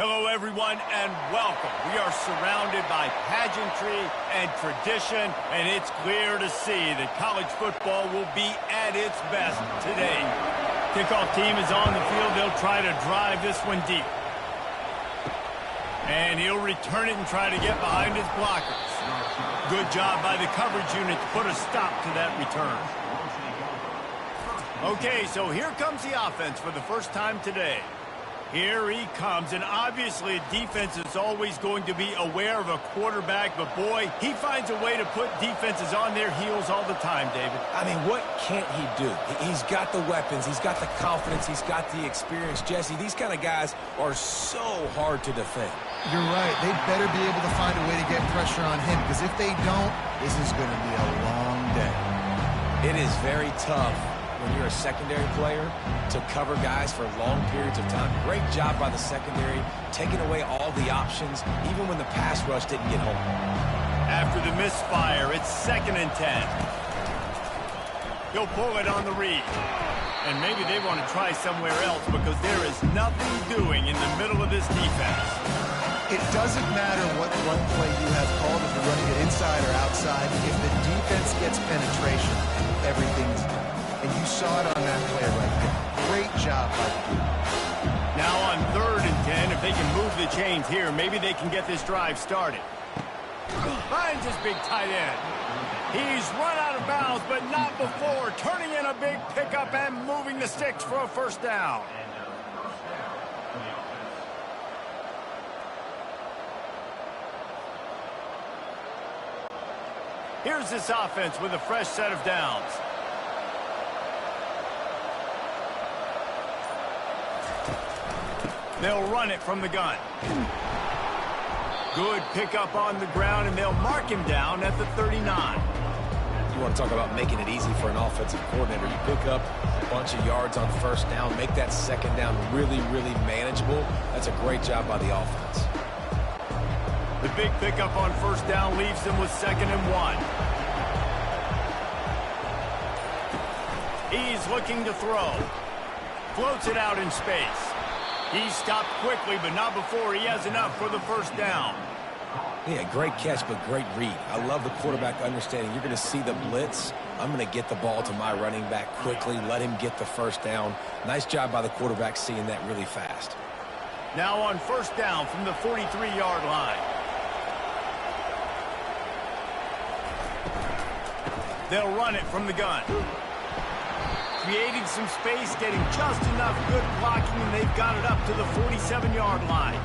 Hello, everyone, and welcome. We are surrounded by pageantry and tradition, and it's clear to see that college football will be at its best today. Kickoff team is on the field. They'll try to drive this one deep. And he'll return it and try to get behind his blockers. Good job by the coverage unit to put a stop to that return. Okay, so here comes the offense for the first time today. Here he comes, and obviously defense is always going to be aware of a quarterback, but boy, he finds a way to put defenses on their heels all the time, David. I mean, what can't he do? He's got the weapons, he's got the confidence, he's got the experience. Jesse, these kind of guys are so hard to defend. You're right. They better be able to find a way to get pressure on him, because if they don't, this is going to be a long day. It is very tough when you're a secondary player to cover guys for long periods of time. Great job by the secondary, taking away all the options, even when the pass rush didn't get home. After the misfire, it's 2nd and 10. He'll pull it on the read. And maybe they want to try somewhere else because there is nothing doing in the middle of this defense. It doesn't matter what run play you have called, if you're running it inside or outside. If the defense gets penetration, everything's done. And you saw it on that play right there. Great job by the defense. Now on 3rd and 10, if they can move the chains here, maybe they can get this drive started. Finds his big tight end. He's run out of bounds, but not before. Turning in a big pickup and moving the sticks for a first down. Here's this offense with a fresh set of downs. They'll run it from the gun. Good pickup on the ground, and they'll mark him down at the 39. You want to talk about making it easy for an offensive coordinator. You pick up a bunch of yards on 1st down, make that 2nd down really, really manageable. That's a great job by the offense. The big pickup on 1st down leaves them with 2nd and 1. He's looking to throw. Floats it out in space. He stopped quickly, but not before he has enough for the 1st down. Yeah, great catch, but great read. I love the quarterback understanding. You're going to see the blitz. I'm going to get the ball to my running back quickly, let him get the 1st down. Nice job by the quarterback seeing that really fast. Now on 1st down from the 43-yard line. They'll run it from the gun. Creating some space, getting just enough good blocking, and they've got it up to the 47-yard line.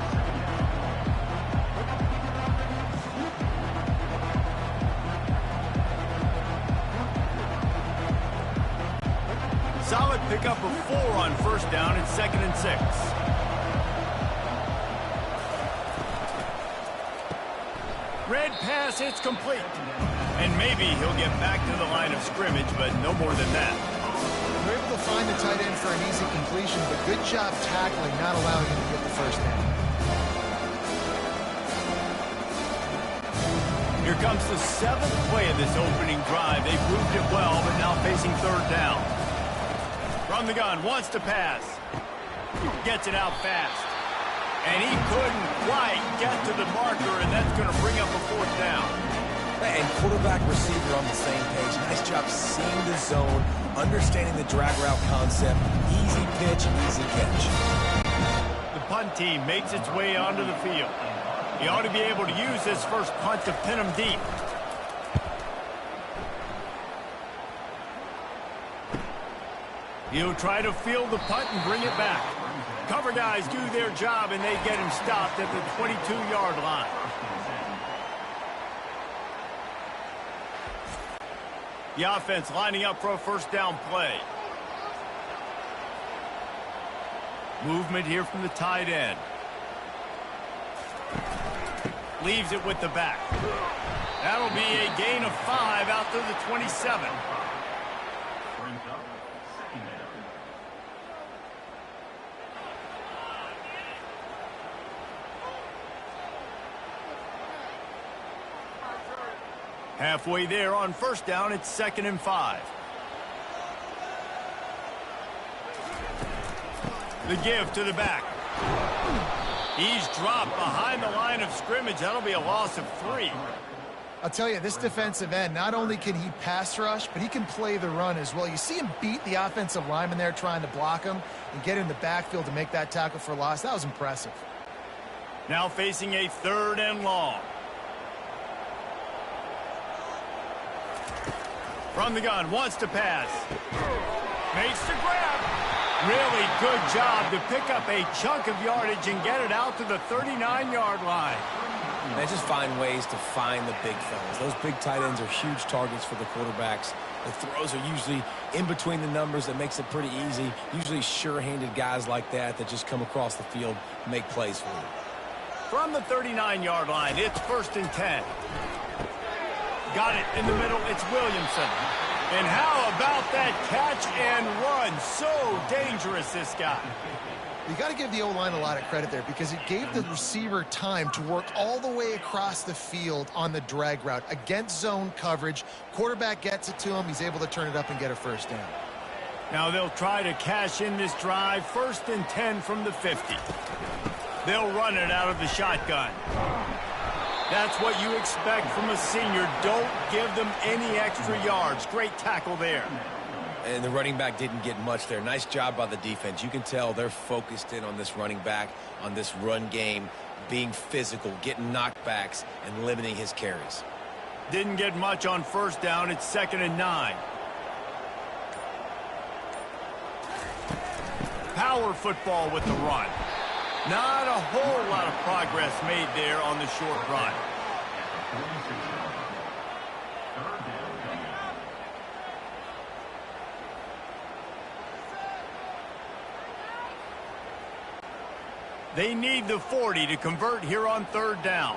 Solid pickup of 4 on 1st down and 2nd and 6. Red pass, it's complete. And maybe he'll get back to the line of scrimmage, but no more than that. They're able to find the tight end for an easy completion, but good job tackling, not allowing him to get the 1st down. Here comes the 7th play of this opening drive. They've moved it well, but now facing 3rd down. From the gun, wants to pass. Gets it out fast. And he couldn't quite get to the marker, and that's going to bring up a 4th down. And quarterback, receiver on the same page. Nice job seeing the zone, understanding the drag route concept. Easy pitch, easy catch. The punt team makes its way onto the field. He ought to be able to use this first punt to pin him deep. He'll try to field the punt and bring it back. Cover guys do their job, and they get him stopped at the 22-yard line. The offense lining up for a 1st down play. Movement here from the tight end. Leaves it with the back. That'll be a gain of 5 out to the 27. Halfway there on 1st down, it's 2nd and 5. The give to the back. He's dropped behind the line of scrimmage. That'll be a loss of 3. I'll tell you, this defensive end, not only can he pass rush, but he can play the run as well. You see him beat the offensive lineman there trying to block him and get in the backfield to make that tackle for loss. That was impressive. Now facing a 3rd and long. From the gun, wants to pass. Makes the grab. Really good job to pick up a chunk of yardage and get it out to the 39-yard line. They just find ways to find the big fellas. Those big tight ends are huge targets for the quarterbacks. The throws are usually in between the numbers. That makes it pretty easy. Usually sure-handed guys like that just come across the field and make plays for you. From the 39-yard line, it's 1st and 10. Got it in the middle. It's Williamson. And how about that catch and run? So dangerous, this guy. You got to give the O-line a lot of credit there because it gave the receiver time to work all the way across the field on the drag route against zone coverage. Quarterback gets it to him. He's able to turn it up and get a 1st down. Now they'll try to cash in this drive. 1st and 10 from the 50. They'll run it out of the shotgun. That's what you expect from a senior. Don't give them any extra yards. Great tackle there. And the running back didn't get much there. Nice job by the defense. You can tell they're focused in on this running back, on this run game, being physical, getting knockbacks, and limiting his carries. Didn't get much on 1st down. It's 2nd and 9. Power football with the run. Not a whole lot of progress made there on the short run. They need the 40 to convert here on 3rd down.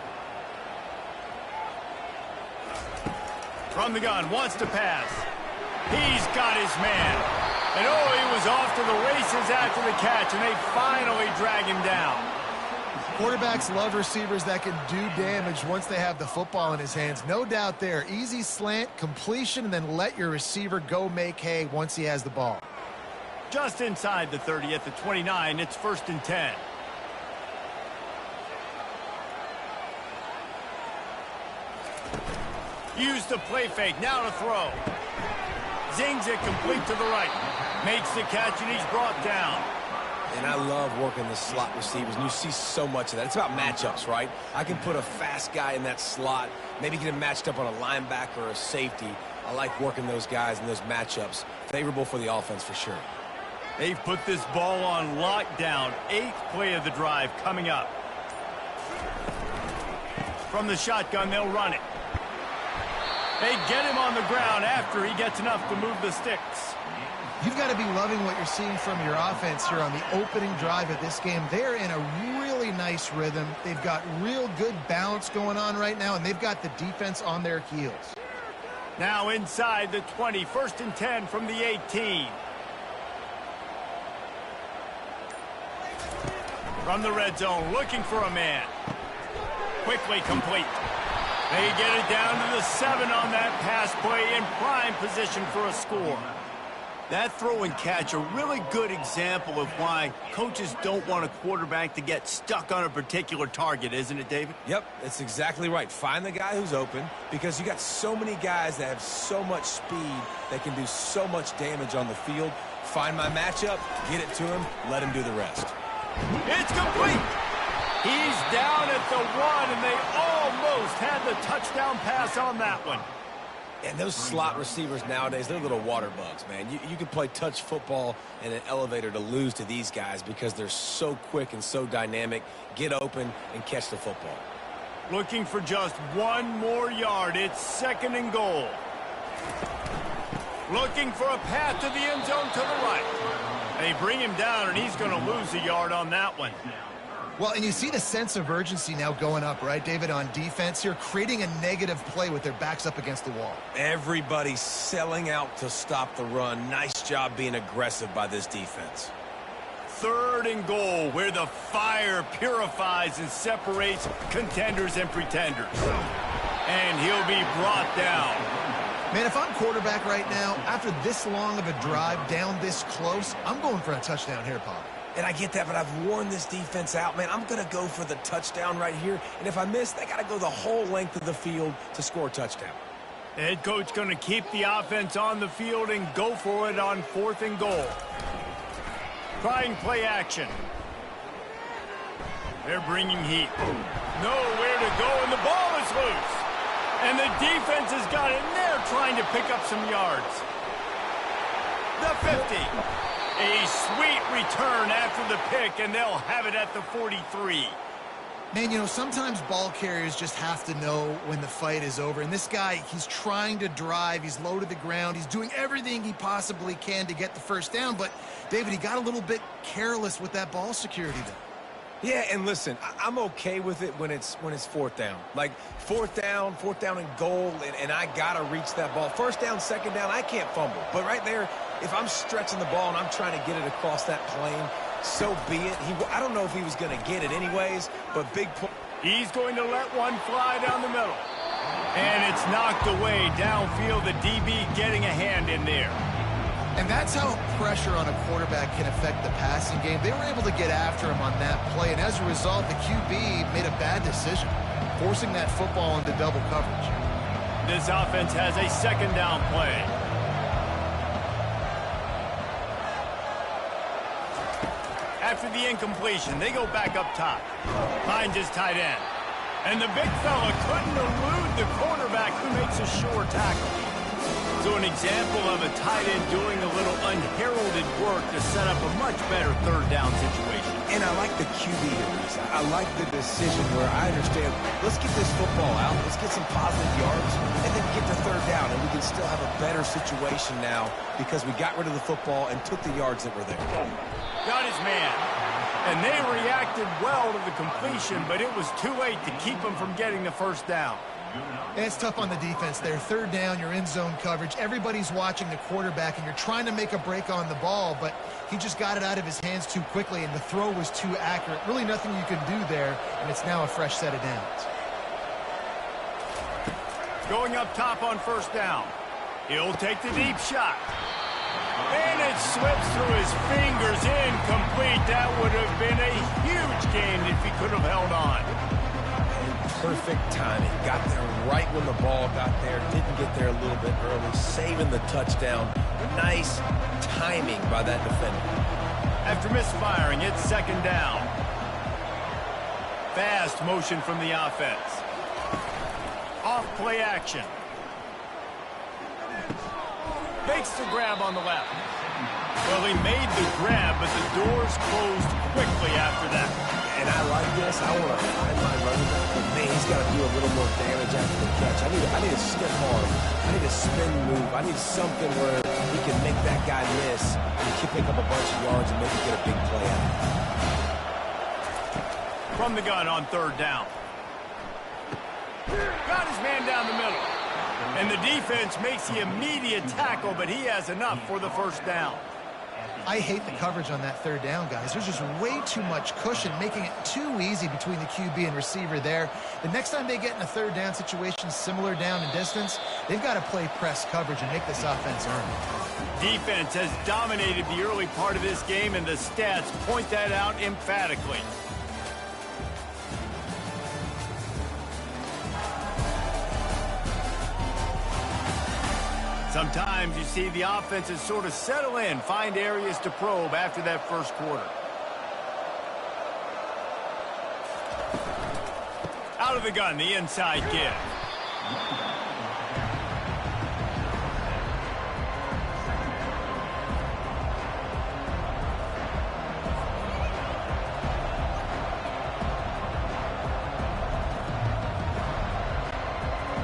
From the gun, wants to pass. He's got his man. And oh, he was off to the races after the catch, and they finally drag him down. Quarterbacks love receivers that can do damage once they have the football in his hands. No doubt there. Easy slant, completion, and then let your receiver go make hay once he has the ball. Just inside the 30 at the 29, it's 1st and 10. Use the play fake, now to throw. Zings it complete to the right. Makes the catch, and he's brought down. And I love working the slot receivers, and you see so much of that. It's about matchups, right? I can put a fast guy in that slot, maybe get him matched up on a linebacker or a safety. I like working those guys in those matchups. Favorable for the offense for sure. They've put this ball on lockdown. 8th play of the drive coming up. From the shotgun, they'll run it. They get him on the ground after he gets enough to move the sticks. You've got to be loving what you're seeing from your offense here on the opening drive of this game. They're in a really nice rhythm. They've got real good balance going on right now, and they've got the defense on their heels. Now inside the 20, 1st and 10 from the 18. From the red zone, looking for a man. Quickly complete. They get it down to the 7 on that pass play in prime position for a score. That throw and catch, a really good example of why coaches don't want a quarterback to get stuck on a particular target, isn't it, David? Yep, that's exactly right. Find the guy who's open because you got so many guys that have so much speed that can do so much damage on the field. Find my matchup, get it to him, let him do the rest. It's complete. He's down at the 1, and they almost had the touchdown pass on that one. And those slot receivers nowadays, they're little water bugs, man. You can play touch football in an elevator to lose to these guys because they're so quick and so dynamic. Get open and catch the football. Looking for just 1 more yard. It's 2nd and goal. Looking for a path to the end zone to the right. They bring him down, and he's going to lose a yard on that one. Well, and you see the sense of urgency now going up, right, David, on defense here, creating a negative play with their backs up against the wall. Everybody's selling out to stop the run. Nice job being aggressive by this defense. 3rd and goal, where the fire purifies and separates contenders and pretenders. And he'll be brought down. Man, if I'm quarterback right now, after this long of a drive down this close, I'm going for a touchdown here, Pop. And I get that, but I've worn this defense out, man. I'm going to go for the touchdown right here. And if I miss, they got to go the whole length of the field to score a touchdown. The head coach going to keep the offense on the field and go for it on 4th and goal. Trying play action. They're bringing heat. Nowhere to go, and the ball is loose. And the defense has got it, and they're trying to pick up some yards. The 50. A sweet return after the pick, and they'll have it at the 43. Man, you know, sometimes ball carriers just have to know when the fight is over. And this guy, he's trying to drive. He's low to the ground. He's doing everything he possibly can to get the first down. But, David, he got a little bit careless with that ball security there. Yeah, and listen, I'm okay with it when it's 4th down. Like, 4th down and goal, and I got to reach that ball. 1st down, 2nd down, I can't fumble. But right there, if I'm stretching the ball and I'm trying to get it across that plane, so be it. I don't know if he was going to get it anyways, but big point. He's going to let one fly down the middle. And it's knocked away downfield, the DB getting a hand in there. And that's how pressure on a quarterback can affect the passing game. They were able to get after him on that play, and as a result, the QB made a bad decision, forcing that football into double coverage. This offense has a 2nd down play. After the incompletion, they go back up top. Finds his tight end. And the big fella couldn't elude the quarterback who makes a sure tackle. So an example of a tight end doing a little unheralded work to set up a much better 3rd down situation. And I like the QB here, Reese. I like the decision where I understand, let's get this football out, let's get some positive yards, and then get to 3rd down, and we can still have a better situation now because we got rid of the football and took the yards that were there. Got his man. And they reacted well to the completion, but it was too late to keep him from getting the 1st down. And it's tough on the defense there. 3rd down, you're in zone coverage. Everybody's watching the quarterback, and you're trying to make a break on the ball, but he just got it out of his hands too quickly, and the throw was too accurate. Really nothing you can do there, and it's now a fresh set of downs. Going up top on 1st down. He'll take the deep shot. And it slips through his fingers, incomplete. That would have been a huge gain if he could have held on. Perfect timing. Got there right when the ball got there. Didn't get there a little bit early. Saving the touchdown. Nice timing by that defender. After misfiring, it's 2nd down. Fast motion from the offense. Off play action. Makes the grab on the left. Well, he made the grab, but the doors closed quickly after that. And I like this. I want to find my running back, but man, he's got to do a little more damage after the catch. I need a stiff arm. I need a spin move. I need something where he can make that guy miss and he can pick up a bunch of yards and maybe get a big play out of it. From the gun on 3rd down. Got his man down the middle. And the defense makes the immediate tackle, but he has enough for the 1st down. I hate the coverage on that 3rd down, guys. There's just way too much cushion, making it too easy between the QB and receiver there. The next time they get in a 3rd down situation, similar down and distance, they've got to play press coverage and make this offense earn it. Defense has dominated the early part of this game, and the stats point that out emphatically. Sometimes you see the offenses sort of settle in, find areas to probe after that 1st quarter. Out of the gun, the inside give.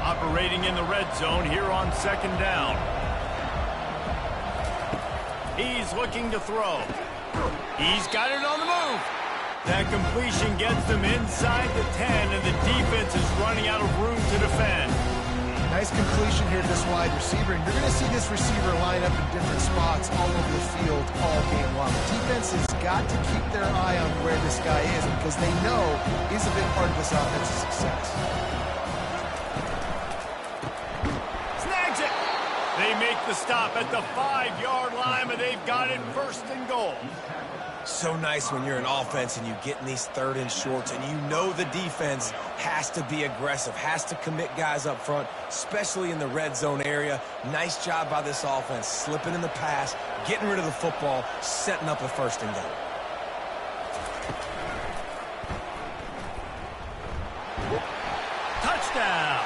Operating in the red zone here on 2nd down. He's looking to throw. He's got it on the move. That completion gets them inside the 10, and the defense is running out of room to defend. Nice completion here to this wide receiver, and you're going to see this receiver line up in different spots all over the field all game long. The defense has got to keep their eye on where this guy is because they know he's a big part of this offense's success. Snags it. They make the stop at the 5-yard line, but they've got it 1st and goal. So nice when you're an offense and you get in these 3rd and shorts and you know the defense has to be aggressive, has to commit guys up front, especially in the red zone area. Nice job by this offense, slipping in the pass, getting rid of the football, setting up a 1st and goal. Touchdown!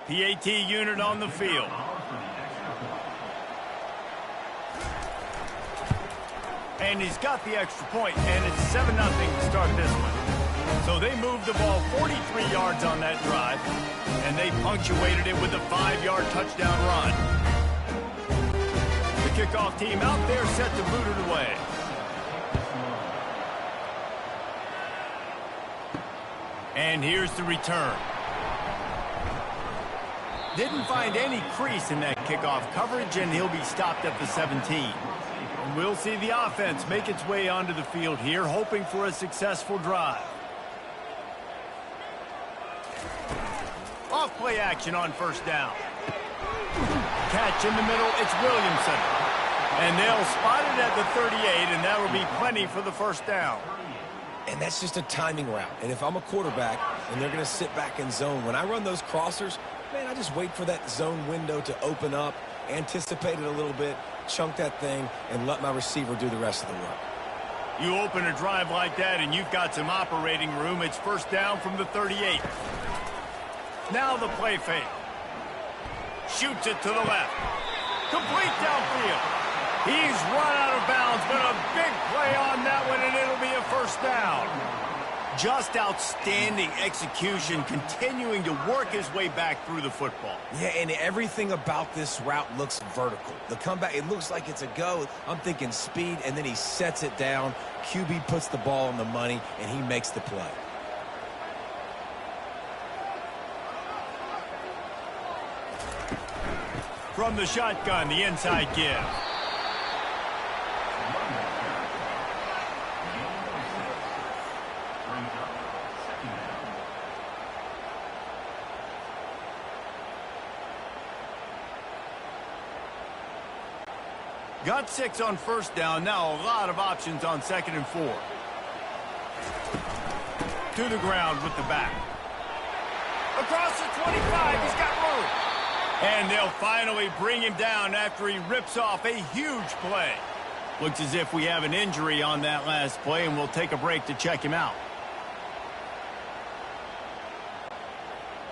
PAT unit on the field. And he's got the extra point, and it's 7-0 to start this one. So they moved the ball 43 yards on that drive, and they punctuated it with a 5-yard touchdown run. The kickoff team out there set to boot it away. And here's the return. Didn't find any crease in that kickoff coverage, and he'll be stopped at the 17. And we'll see the offense make its way onto the field here, hoping for a successful drive. Off play action on 1st down. Catch in the middle, it's Williamson. And they'll spot it at the 38, and that will be plenty for the 1st down. And that's just a timing route. And if I'm a quarterback and they're going to sit back in zone, when I run those crossers, man, I just wait for that zone window to open up, anticipate it a little bit, chunk that thing, and let my receiver do the rest of the work. You open a drive like that, and you've got some operating room. It's 1st down from the 38. Now the play fake. Shoots it to the left. Complete downfield. He's run out of bounds, but a big play on that one, and it'll be a 1st down. Just outstanding execution, continuing to work his way back through the football. Yeah, and everything about this route looks vertical. The comeback, it looks like it's a go. I'm thinking speed, and then he sets it down. QB puts the ball on the money, and he makes the play. From the shotgun, the inside give. Got 6 on 1st down. Now a lot of options on 2nd and 4. To the ground with the back. Across the 25, he's got room. And they'll finally bring him down after he rips off a huge play. Looks as if we have an injury on that last play, and we'll take a break to check him out.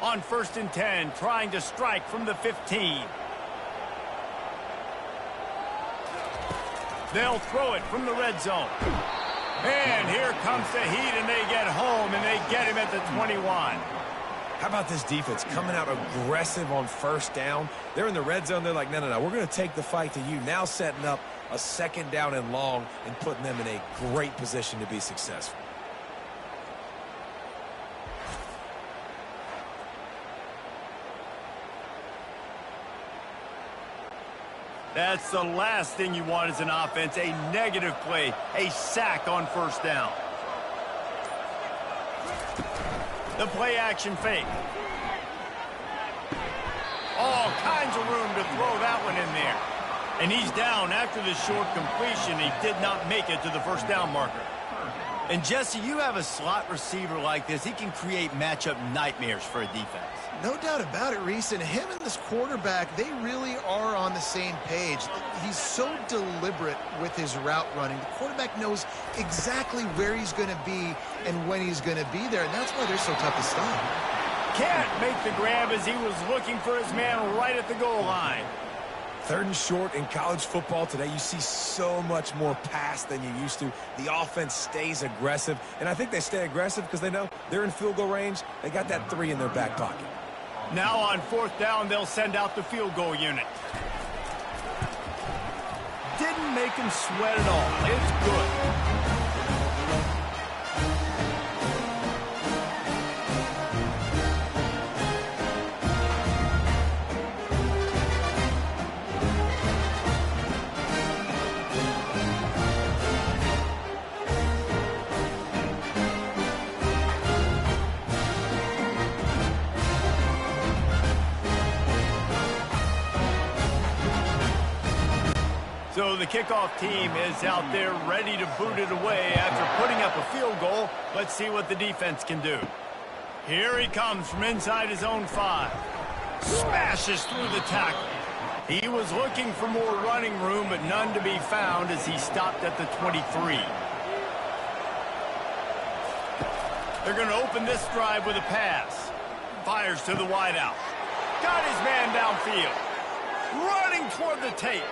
On 1st and 10, trying to strike from the 15. They'll throw it from the red zone. And here comes the heat, and they get home, and they get him at the 21. How about this defense coming out aggressive on 1st down? They're in the red zone. They're like, no, we're going to take the fight to you. Now setting up a 2nd down and long and putting them in a great position to be successful. That's the last thing you want as an offense, a negative play, a sack on 1st down. The play action fake. All kinds of room to throw that one in there. And he's down after the short completion. He did not make it to the 1st down marker. And Jesse, you have a slot receiver like this. He can create matchup nightmares for a defense. No doubt about it, Reese. And him and this quarterback, they really are on the same page. He's so deliberate with his route running. The quarterback knows exactly where he's going to be and when he's going to be there, and that's why they're so tough to stop. Can't make the grab as he was looking for his man right at the goal line. 3rd and short in college football today, you see so much more pass than you used to. The offense stays aggressive, and I think they stay aggressive because they know they're in field goal range. They got that 3 in their back pocket. Now on 4th down, they'll send out the field goal unit. Didn't make him sweat at all. It's good. So the kickoff team is out there ready to boot it away after putting up a field goal. Let's see what the defense can do. Here he comes from inside his own 5. Smashes through the tackle. He was looking for more running room, but none to be found as he stopped at the 23. They're going to open this drive with a pass. Fires to the wideout. Got his man downfield. Running toward the tape.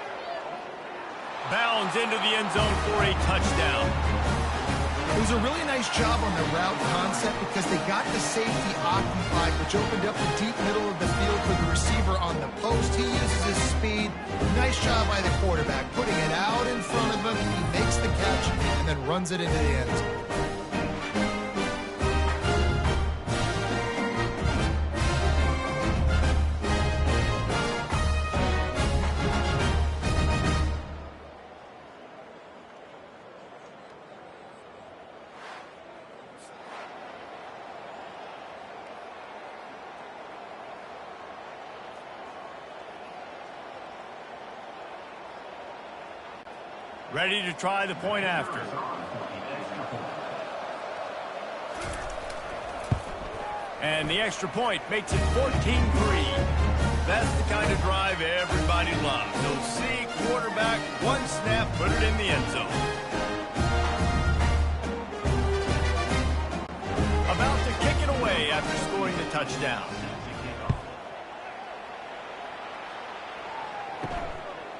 Bounds into the end zone for a touchdown. It was a really nice job on the route concept because they got the safety occupied, which opened up the deep middle of the field for the receiver on the post. He uses his speed. Nice job by the quarterback, putting it out in front of him. He makes the catch and then runs it into the end zone. Ready to try the point after. And the extra point makes it 14-3. That's the kind of drive everybody loves. So see quarterback, one snap, put it in the end zone. About to kick it away after scoring the touchdown.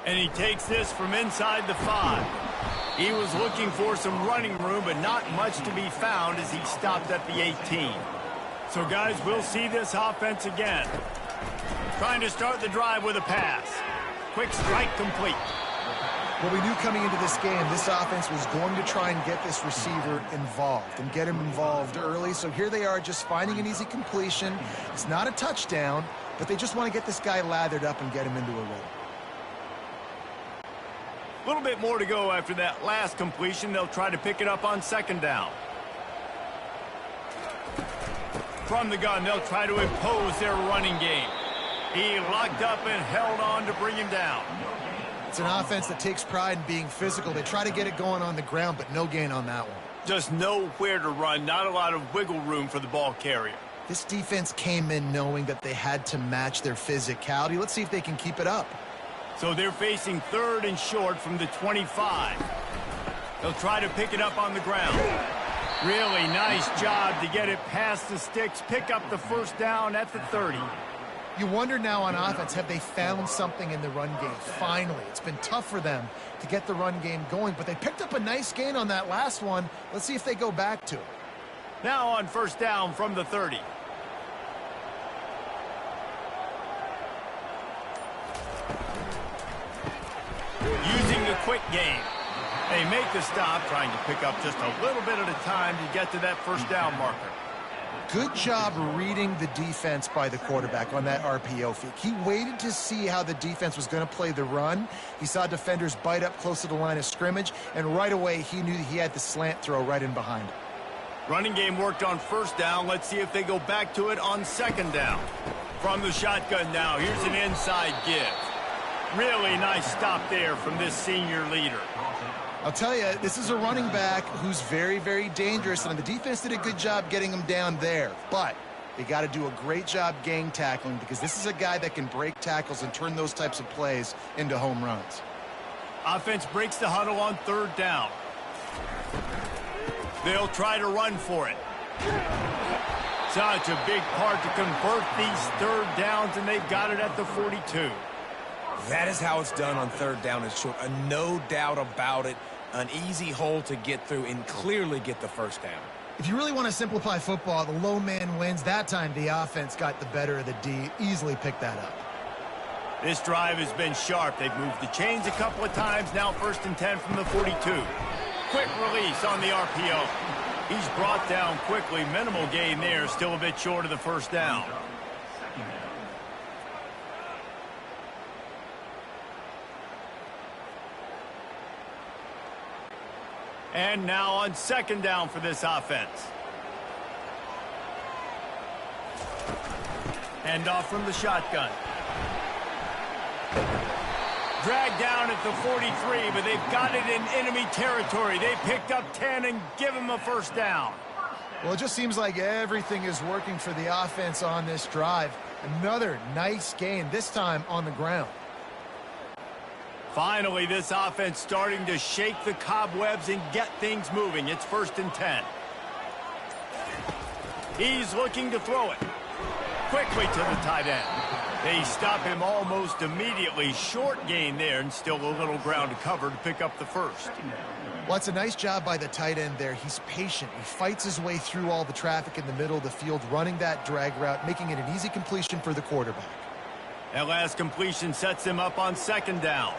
And he takes this from inside the 5. He was looking for some running room, but not much to be found as he stopped at the 18. So, guys, we'll see this offense again. Trying to start the drive with a pass. Quick strike complete. What we knew coming into this game, this offense was going to try and get this receiver involved and get him involved early. So here they are just finding an easy completion. It's not a touchdown, but they just want to get this guy lathered up and get him into a rhythm. A little bit more to go after that last completion. They'll try to pick it up on 2nd down. From the gun, they'll try to impose their running game. He locked up and held on to bring him down. It's an offense that takes pride in being physical. They try to get it going on the ground, but no gain on that one. Just nowhere to run. Not a lot of wiggle room for the ball carrier. This defense came in knowing that they had to match their physicality. Let's see if they can keep it up. So they're facing 3rd and short from the 25. They'll try to pick it up on the ground. Really nice job to get it past the sticks, pick up the 1st down at the 30. You wonder now on offense, have they found something in the run game? Finally, it's been tough for them to get the run game going, but they picked up a nice gain on that last one. Let's see if they go back to it. Now on 1st down from the 30. Using the quick game. They make the stop, trying to pick up just a little bit at a time to get to that 1st down marker. Good job reading the defense by the quarterback on that RPO fake. He waited to see how the defense was going to play the run. He saw defenders bite up close to the line of scrimmage, and right away he knew he had the slant throw right in behind him. Running game worked on 1st down. Let's see if they go back to it on 2nd down. From the shotgun now, here's an inside give. Really nice stop there from this senior leader. I'll tell you, this is a running back who's very, very dangerous, and the defense did a good job getting him down there. But they got to do a great job gang tackling because this is a guy that can break tackles and turn those types of plays into home runs. Offense breaks the huddle on 3rd down. They'll try to run for it. Such a big part to convert these 3rd downs, and they've got it at the 42. That is how it's done on 3rd down and short. No doubt about it. An easy hole to get through and clearly get the 1st down. If you really want to simplify football, the low man wins. That time, the offense got the better of the D. Easily picked that up. This drive has been sharp. They've moved the chains a couple of times. Now 1st and 10 from the 42. Quick release on the RPO. He's brought down quickly. Minimal gain there. Still a bit short of the first down. And now on 2nd down for this offense. Hand off from the shotgun. Dragged down at the 43, but they've got it in enemy territory. They picked up 10 and give him a first down. Well, it just seems like everything is working for the offense on this drive. Another nice gain, this time on the ground. Finally, this offense starting to shake the cobwebs and get things moving. It's 1st and 10. He's looking to throw it. Quickly to the tight end. They stop him almost immediately. Short gain there, and still a little ground to cover to pick up the first. Well, it's a nice job by the tight end there. He's patient. He fights his way through all the traffic in the middle of the field, running that drag route, making it an easy completion for the quarterback. That last completion sets him up on 2nd down.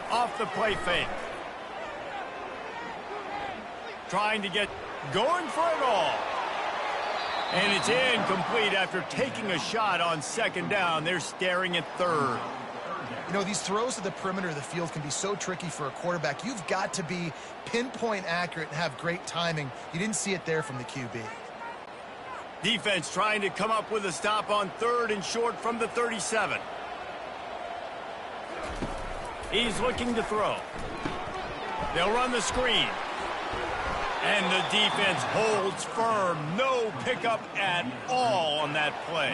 Off the play fake. Trying to get going for it all. And it's incomplete after taking a shot on 2nd down. They're staring at 3rd. You know, these throws to the perimeter of the field can be so tricky for a quarterback. You've got to be pinpoint accurate and have great timing. You didn't see it there from the QB. Defense trying to come up with a stop on 3rd and short from the 37. He's looking to throw. They'll run the screen. And the defense holds firm. No pickup at all on that play.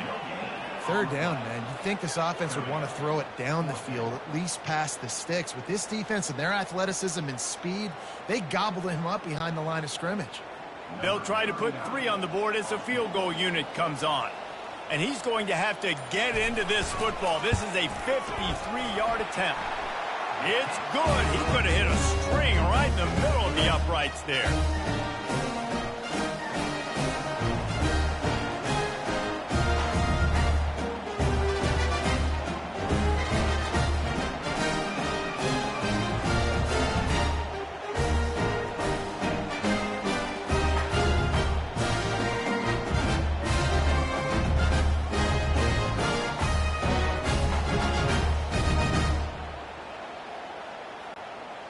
3rd down, man. You'd think this offense would want to throw it down the field, at least past the sticks. With this defense and their athleticism and speed, they gobbled him up behind the line of scrimmage. They'll try to put 3 on the board as the field goal unit comes on. And he's going to have to get into this football. This is a 53-yard attempt. It's good. He could have hit a string right in the middle of the uprights there.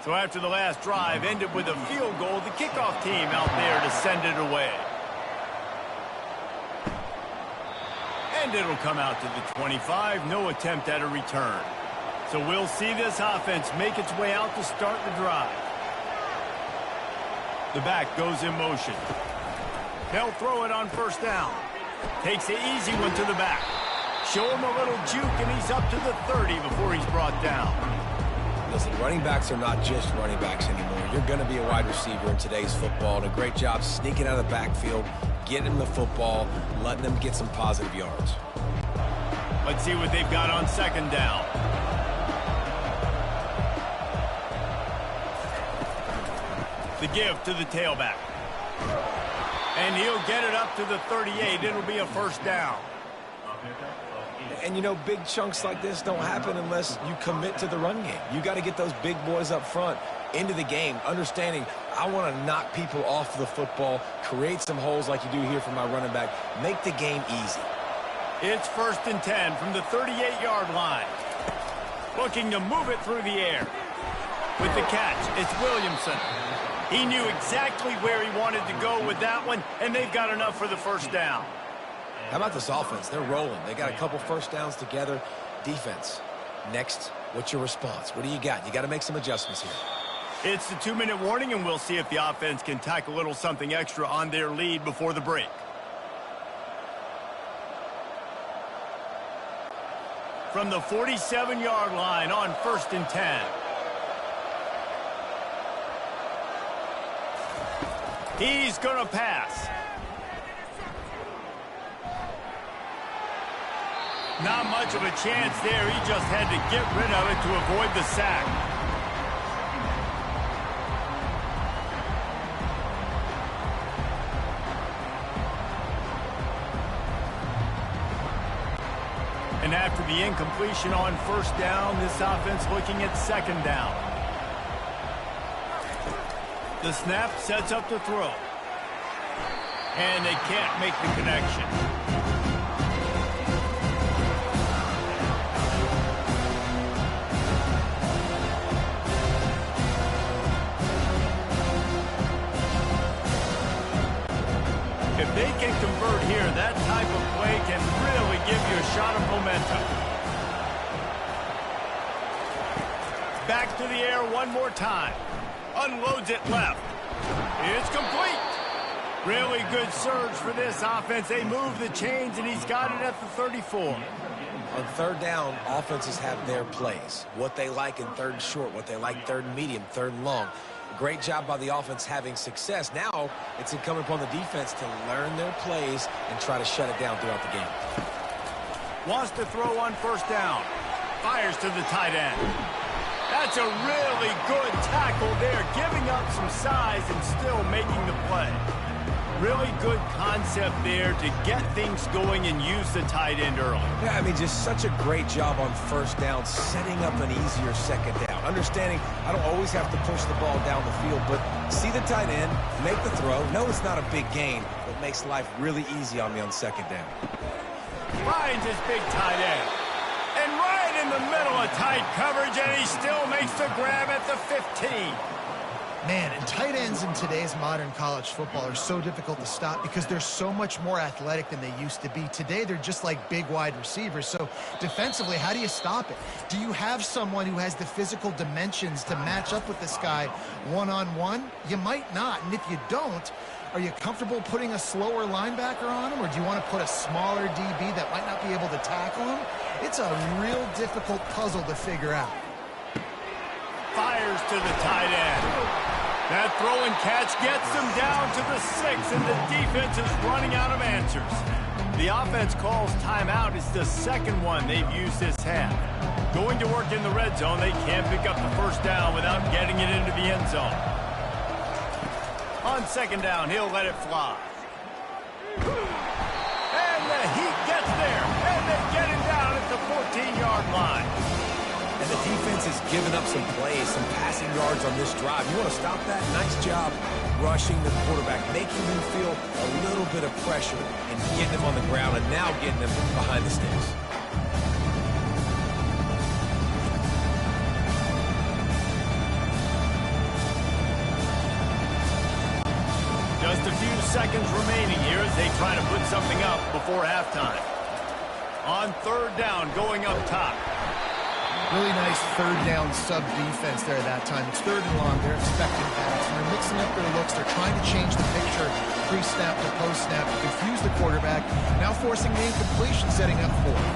So after the last drive ended with a field goal, the kickoff team out there to send it away. And it'll come out to the 25. No attempt at a return. So we'll see this offense make its way out to start the drive. The back goes in motion. They'll throw it on 1st down. Takes the easy one to the back. Show him a little juke, and he's up to the 30 before he's brought down. Listen, running backs are not just running backs anymore. You're going to be a wide receiver in today's football. And a great job sneaking out of the backfield, getting them the football, letting them get some positive yards. Let's see what they've got on 2nd down. The give to the tailback. And he'll get it up to the 38. It'll be a 1st down. And, you know, big chunks like this don't happen unless you commit to the run game. You got to get those big boys up front into the game, understanding I want to knock people off the football, create some holes like you do here for my running back, make the game easy. It's 1st and 10 from the 38-yard line. Looking to move it through the air. With the catch, it's Williamson. He knew exactly where he wanted to go with that one, and they've got enough for the 1st down. How about this offense? They're rolling. They got a couple 1st downs together. Defense, next, what's your response? What do you got? You got to make some adjustments here. It's the 2-minute warning, and we'll see if the offense can tack a little something extra on their lead before the break. From the 47-yard line on 1st and 10. He's going to pass. Not much of a chance there. He just had to get rid of it to avoid the sack. And after the incompletion on first down, this offense looking at second down. The snap sets up the throw. And they can't make the connection. If they can convert here, that type of play can really give you a shot of momentum. Back to the air one more time. Unloads it left. It's complete. Really good surge for this offense. They move the chains, and he's got it at the 34. On third down, offenses have their plays. What they like in third and short, what they like third and medium, third and long. Great job by the offense having success. Now it's incumbent upon the defense to learn their plays and try to shut it down throughout the game. Wants to throw on first down. Fires to the tight end. That's a really good tackle there, giving up some size and still making the play. Really good concept there to get things going and use the tight end early. Yeah, I mean, just such a great job on first down, setting up an easier second down. Understanding I don't always have to push the ball down the field, but see the tight end, make the throw. No, it's not a big gain, but makes life really easy on me on second down. Finds his big tight end. And right in the middle of tight coverage, and he still makes the grab at the 15. Man, and tight ends in today's modern college football are so difficult to stop because they're so much more athletic than they used to be. Today, they're just like big wide receivers. So defensively, how do you stop it? Do you have someone who has the physical dimensions to match up with this guy one-on-one? You might not. And if you don't, are you comfortable putting a slower linebacker on him, or do you want to put a smaller DB that might not be able to tackle him? It's a real difficult puzzle to figure out. Fires to the tight end. That throw and catch gets them down to the 6, and the defense is running out of answers. The offense calls timeout. It's the second one they've used this half. Going to work in the red zone, they can't pick up the first down without getting it into the end zone. On second down, he'll let it fly. And the heat gets there, and they get him down at the 14-yard line. And the defense has given up some plays, some passing yards on this drive. You want to stop that? Nice job rushing the quarterback, making him feel a little bit of pressure and getting him on the ground and now getting him behind the sticks. Just a few seconds remaining here as they try to put something up before halftime. On third down, going up top. Really nice third down sub defense there at that time. It's third and long. They're expecting pass, and they're mixing up their looks. They're trying to change the picture pre-snap to post-snap to confuse the quarterback. Now forcing the incompletion, setting up fourth.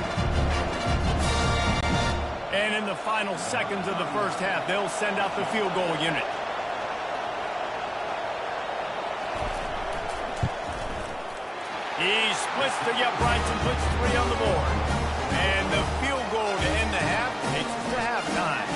And in the final seconds of the first half, they'll send out the field goal unit. He splits the uprights and puts 3 on the board. And the field goal to end the half takes us to halftime.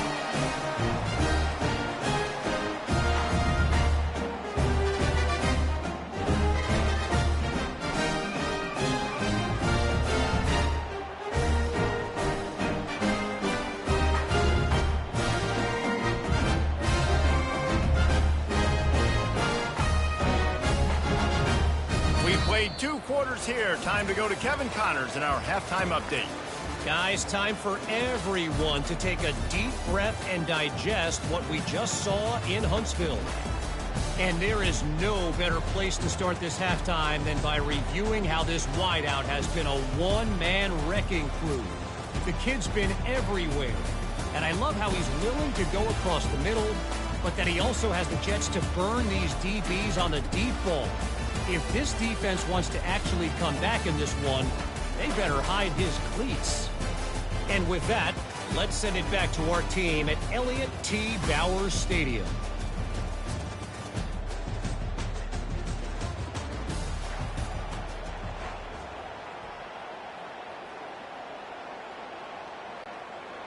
We played 2 quarters here. Time to go to Kevin Connors in our halftime update. Guys, time for everyone to take a deep breath and digest what we just saw in Huntsville. And there is no better place to start this halftime than by reviewing how this wideout has been a one-man wrecking crew. The kid's been everywhere, and I love how he's willing to go across the middle, but that he also has the jets to burn these DBs on the deep ball. If this defense wants to actually come back in this one, they better hide his cleats. And with that, let's send it back to our team at Elliott T. Bowers Stadium.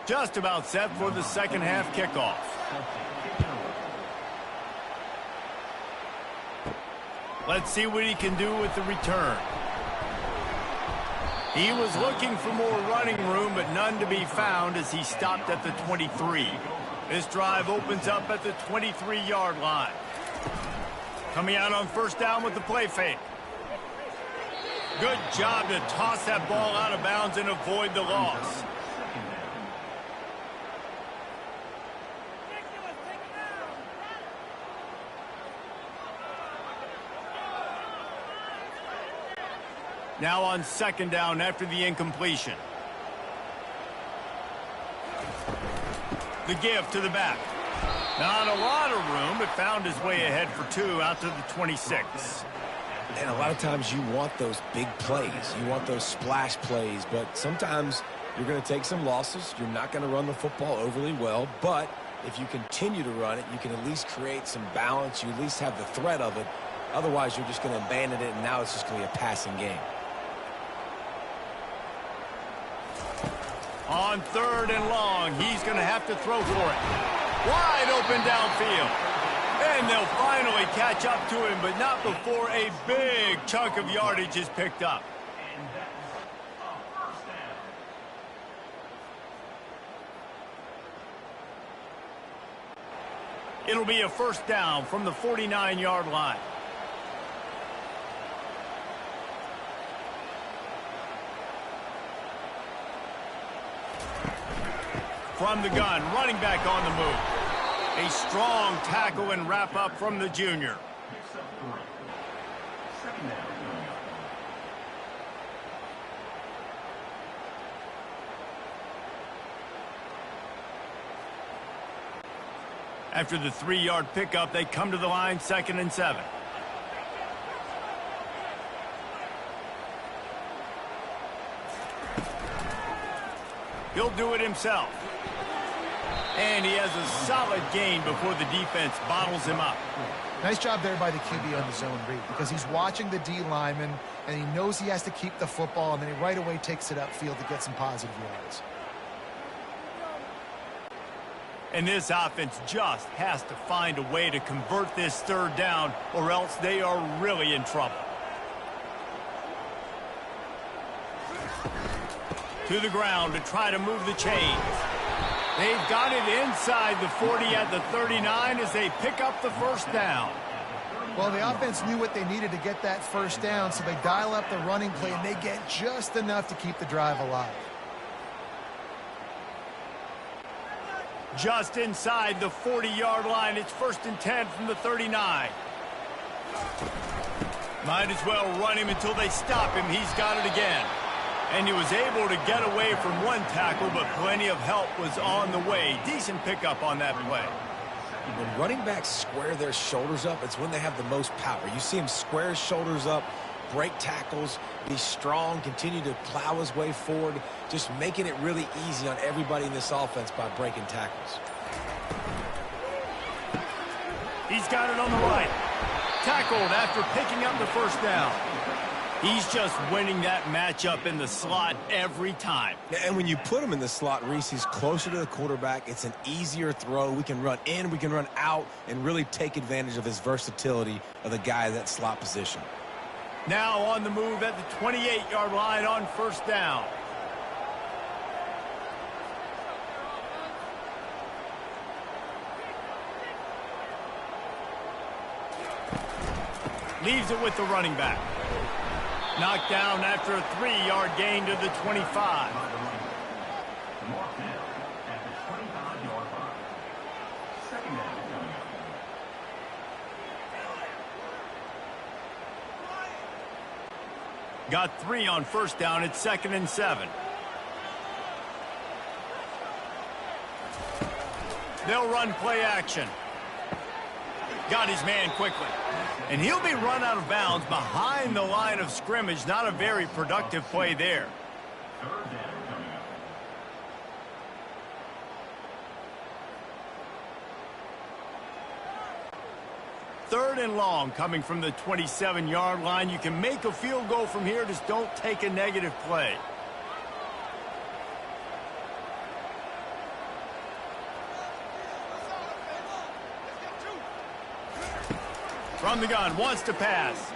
Just about set for the second half kickoff. Let's see what he can do with the return. He was looking for more running room, but none to be found as he stopped at the 23. This drive opens up at the 23-yard line. Coming out on first down with the play fake. Good job to toss that ball out of bounds and avoid the loss. Now on second down after the incompletion. The give to the back. Not a lot of room, but found his way ahead for 2 out to the 26. And a lot of times you want those big plays. You want those splash plays, but sometimes you're going to take some losses. You're not going to run the football overly well, but if you continue to run it, you can at least create some balance. You at least have the threat of it. Otherwise, you're just going to abandon it, and now it's just going to be a passing game. On third and long, he's going to have to throw for it. Wide open downfield. And they'll finally catch up to him, but not before a big chunk of yardage is picked up. It'll be a first down from the 49-yard line. From the gun, running back on the move. A strong tackle and wrap up from the junior. After the 3-yard pickup, they come to the line, 2nd and 7. He'll do it himself. And he has a solid gain before the defense bottles him up. Nice job there by the QB on the zone read, because he's watching the D lineman, and he knows he has to keep the football, and then he right away takes it upfield to get some positive yards. And this offense just has to find a way to convert this third down, or else they are really in trouble. To the ground to try to move the chains. They've got it inside the 40 at the 39 as they pick up the first down. Well, the offense knew what they needed to get that first down, so they dial up the running play, and they get just enough to keep the drive alive. Just inside the 40-yard line. It's 1st and 10 from the 39. Might as well run him until they stop him. He's got it again. And he was able to get away from one tackle, but plenty of help was on the way. Decent pickup on that play. When running backs square their shoulders up, it's when they have the most power. You see him square his shoulders up, break tackles, be strong, continue to plow his way forward, just making it really easy on everybody in this offense by breaking tackles. He's got it on the right. Tackled after picking up the first down. He's just winning that matchup in the slot every time. And when you put him in the slot, Reese, he's closer to the quarterback. It's an easier throw. We can run in, we can run out, and really take advantage of his versatility of the guy in that slot position. Now on the move at the 28-yard line on first down. Leaves it with the running back. Knocked down after a 3-yard gain to the 25. Got 3 on first down. It's 2nd and 7. They'll run play action. Got his man quickly. And he'll be run out of bounds behind the line of scrimmage. Not a very productive play there. Third and long coming from the 27-yard line. You can make a field goal from here. Just don't take a negative play. From the gun, wants to pass.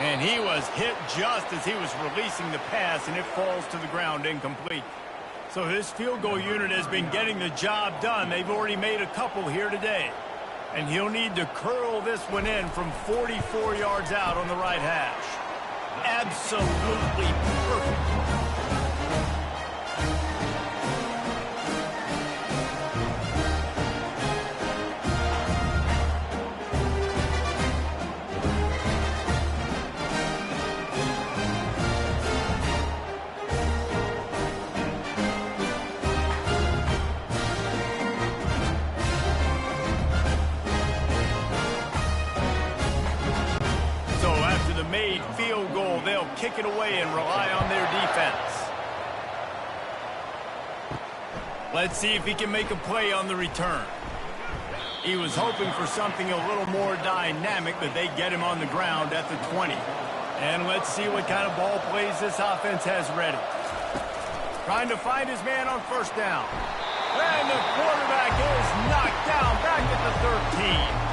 And he was hit just as he was releasing the pass, and it falls to the ground incomplete. So his field goal unit has been getting the job done. They've already made a couple here today. And he'll need to curl this one in from 44 yards out on the right hash. Absolutely perfect. Made field goal, they'll kick it away and rely on their defense. Let's see if he can make a play on the return. He was hoping for something a little more dynamic, but they get him on the ground at the 20. And let's see what kind of ball plays this offense has ready. Trying to find his man on first down. And the quarterback is knocked down back at the 13.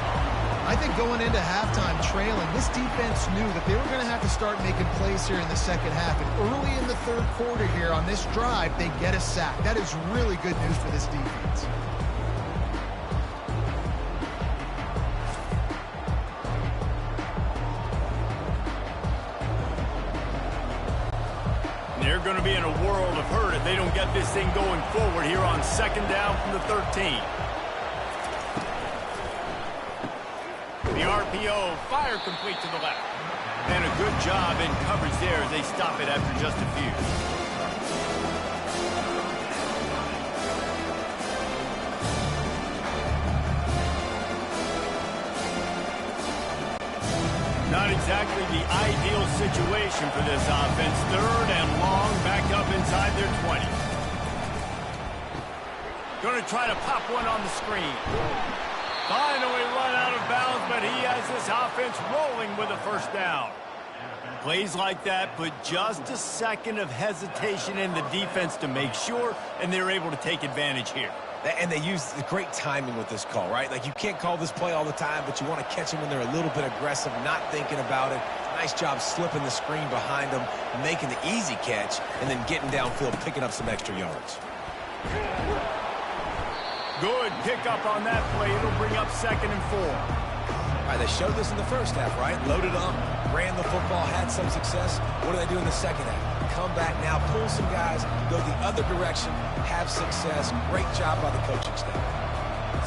I think going into halftime trailing, this defense knew that they were going to have to start making plays here in the second half. And early in the third quarter here on this drive, they get a sack. That is really good news for this defense. They're going to be in a world of hurt if they don't get this thing going forward here on second down from the 13. The RPO, fire complete to the left. And a good job in coverage there as they stop it after just a few. Not exactly the ideal situation for this offense. Third and long, back up inside their 20. Going to try to pop one on the screen. Finally run out of bounds, but he has this offense rolling with a first down. Plays like that put just a second of hesitation in the defense to make sure, and they're able to take advantage here. And they use great timing with this call, right? Like, you can't call this play all the time, but you want to catch them when they're a little bit aggressive, not thinking about it. Nice job slipping the screen behind them, making the easy catch, and then getting downfield, picking up some extra yards. Good pickup on that play. It'll bring up 2nd and 4. All right, they showed this in the first half, right? Loaded up, ran the football, had some success. What do they do in the second half? Come back now, pull some guys, go the other direction, have success. Great job by the coaching staff.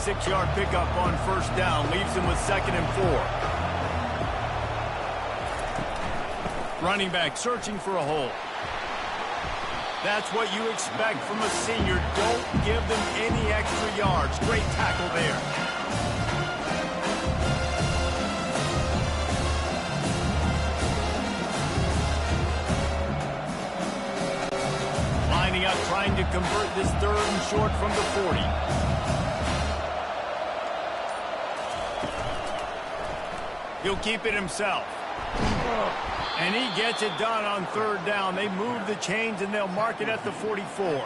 6-yard pickup on first down. Leaves them with 2nd and 4. Running back searching for a hole. That's what you expect from a senior. Don't give them any extra yards. Great tackle there. Lining up, trying to convert this 3rd and short from the 40. He'll keep it himself. And he gets it done on 3rd down. They move the chains, and they'll mark it at the 44.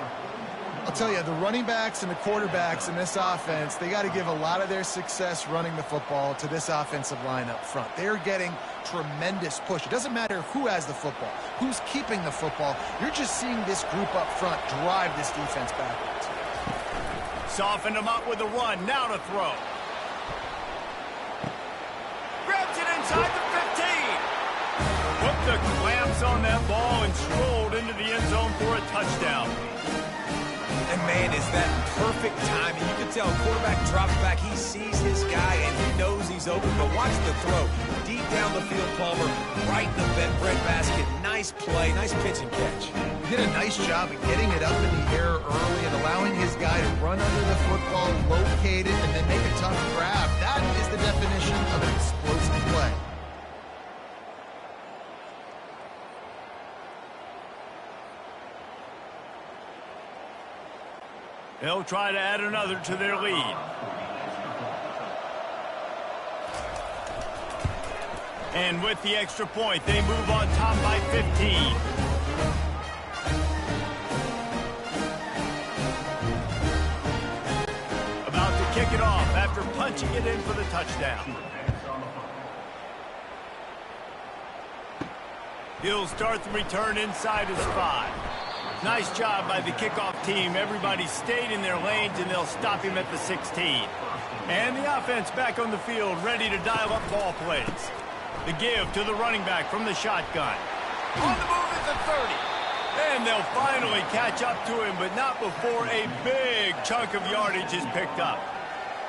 I'll tell you, the running backs and the quarterbacks in this offense, they got to give a lot of their success running the football to this offensive line up front. They're getting tremendous push. It doesn't matter who has the football, who's keeping the football. You're just seeing this group up front drive this defense backwards. Softened him up with a run. Now to throw. Grabs it inside the 15. Put the clamps on that ball and strolled into the end zone for a touchdown. And, man, is that perfect timing. You can tell quarterback drops back. He sees his guy, and he knows he's open. But watch the throw. Deep down the field, Palmer, right in the bread basket. Nice play, nice pitch and catch. He did a nice job of getting it up in the air early and allowing his guy to run under the football, locate it, and then make a tough grab. That is the definition of an explosive play. They'll try to add another to their lead. And with the extra point, they move on top by 15. About to kick it off after punching it in for the touchdown. He'll start the return inside his 5. Nice job by the kickoff team. Everybody stayed in their lanes, and they'll stop him at the 16. And the offense back on the field, ready to dial up ball plays. The give to the running back from the shotgun. On the move at the 30. And they'll finally catch up to him, but not before a big chunk of yardage is picked up.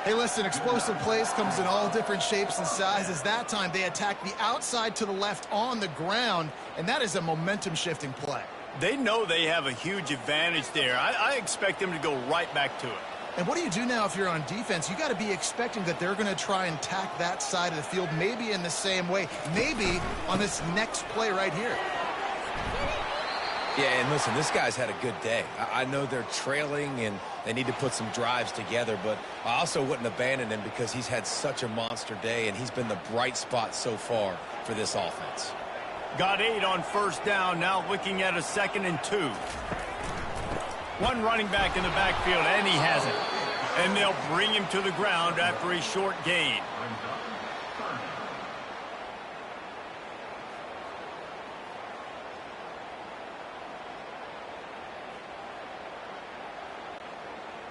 Hey, listen, explosive plays comes in all different shapes and sizes. That time, they attack the outside to the left on the ground, and that is a momentum-shifting play. They know they have a huge advantage there. I expect them to go right back to it. And what do you do now if you're on defense? You got to be expecting that they're going to try and attack that side of the field, maybe in the same way, maybe on this next play right here. Yeah, and listen, this guy's had a good day. I know they're trailing and they need to put some drives together, but I also wouldn't abandon him because he's had such a monster day, and he's been the bright spot so far for this offense. Got 8 on first down, now looking at a 2nd and 2. One running back in the backfield, and he has it. And they'll bring him to the ground after a short gain.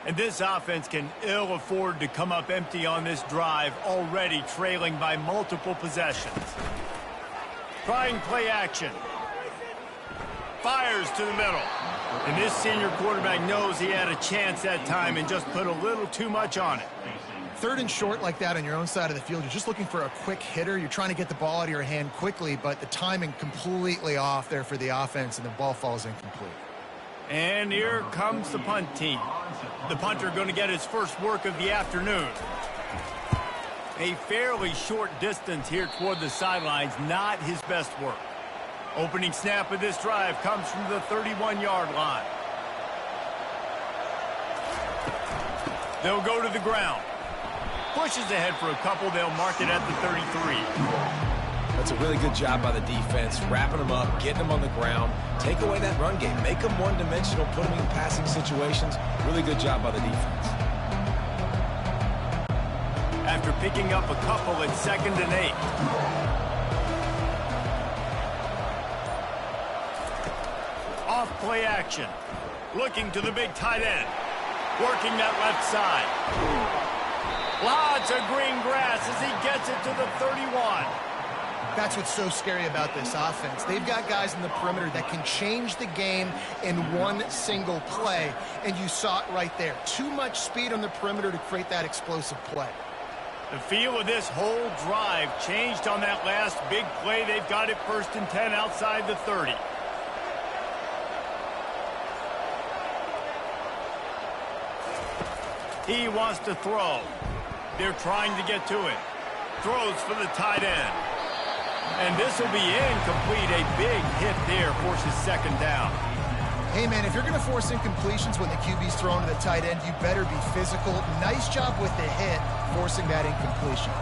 And this offense can ill afford to come up empty on this drive, already trailing by multiple possessions. Trying play action. Fires to the middle. And this senior quarterback knows he had a chance that time and just put a little too much on it. 3rd and short like that on your own side of the field, you're just looking for a quick hitter. You're trying to get the ball out of your hand quickly, but the timing completely off there for the offense, and the ball falls incomplete. And here comes the punt team. The punter going to get his first work of the afternoon. A fairly short distance here toward the sidelines, not his best work. Opening snap of this drive comes from the 31-yard line. They'll go to the ground. Pushes ahead for a couple. They'll mark it at the 33. That's a really good job by the defense, wrapping them up, getting them on the ground, take away that run game, make them one-dimensional, put them in passing situations. Really good job by the defense. After picking up a couple at 2nd and 8. Off play action. Looking to the big tight end. Working that left side. Lots of green grass as he gets it to the 31. That's what's so scary about this offense. They've got guys in the perimeter that can change the game in one single play, and you saw it right there. Too much speed on the perimeter to create that explosive play. The feel of this whole drive changed on that last big play. They've got it 1st and 10 outside the 30. He wants to throw. They're trying to get to it. Throws for the tight end. And this will be incomplete. A big hit there forces 2nd down. Hey, man, if you're going to force incompletions when the QB's thrown to the tight end, you better be physical. Nice job with the hit, forcing that incompletion.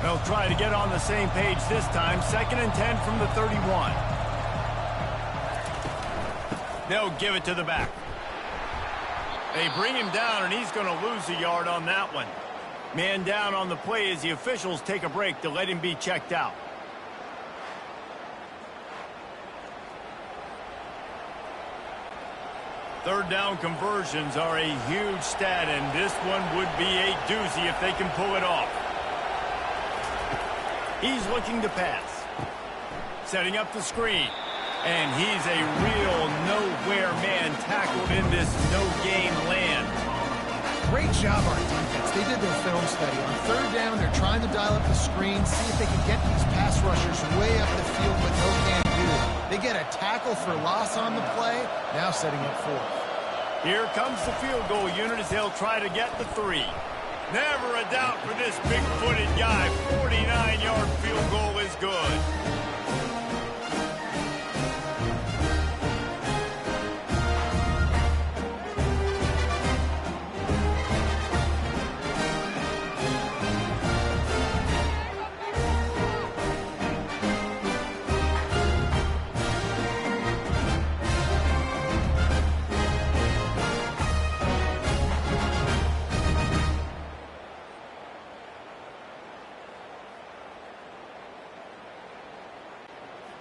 They'll try to get on the same page this time. 2nd and 10 from the 31. They'll give it to the back. They bring him down, and he's going to lose a yard on that one. Man down on the play as the officials take a break to let him be checked out. Third down conversions are a huge stat, and this one would be a doozy if they can pull it off. He's looking to pass. Setting up the screen. And he's a real nowhere man tackled in this no-game land. Great job on defense. They did their film study. On 3rd down, they're trying to dial up the screen, see if they can get these pass rushers way up the field, but no can do. They get a tackle for loss on the play, now setting up 4th. Here comes the field goal unit as they'll try to get the 3. Never a doubt for this big-footed guy. 49-yard field goal is good.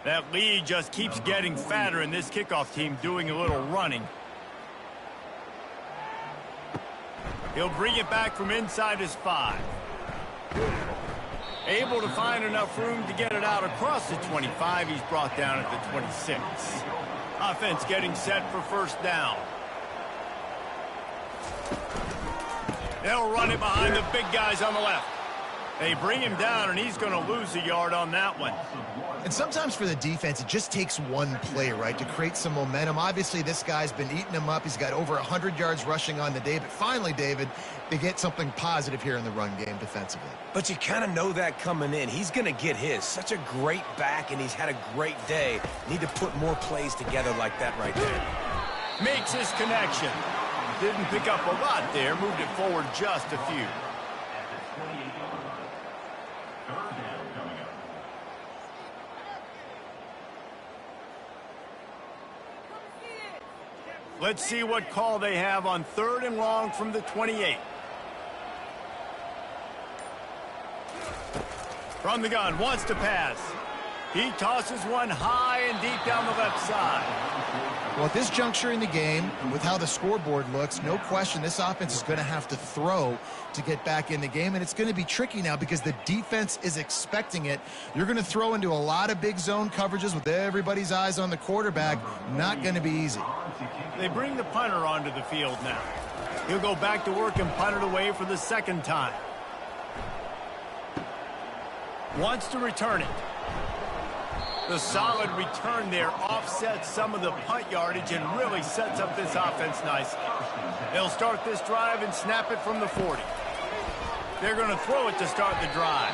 That lead just keeps getting fatter, and this kickoff team doing a little running. He'll bring it back from inside his 5. Able to find enough room to get it out across the 25. He's brought down at the 26. Offense getting set for first down. They'll run it behind the big guys on the left. They bring him down, and he's going to lose a yard on that one. And sometimes for the defense, it just takes one play, right, to create some momentum. Obviously, this guy's been eating him up. He's got over 100 yards rushing on the day. But finally, David, they get something positive here in the run game defensively. But you kind of know that coming in. He's going to get his. Such a great back, and he's had a great day. Need to put more plays together like that right there. Makes his connection. Didn't pick up a lot there. Moved it forward just a few. Let's see what call they have on 3rd and long from the 28. From the gun, wants to pass. He tosses one high and deep down the left side. Well, at this juncture in the game, with how the scoreboard looks, no question this offense is going to have to throw to get back in the game, and it's going to be tricky now because the defense is expecting it. You're going to throw into a lot of big zone coverages with everybody's eyes on the quarterback. Not going to be easy. They bring the punter onto the field now. He'll go back to work and punt it away for the second time. Wants to return it. The solid return there offsets some of the punt yardage and really sets up this offense nicely. They'll start this drive and snap it from the 40. They're going to throw it to start the drive.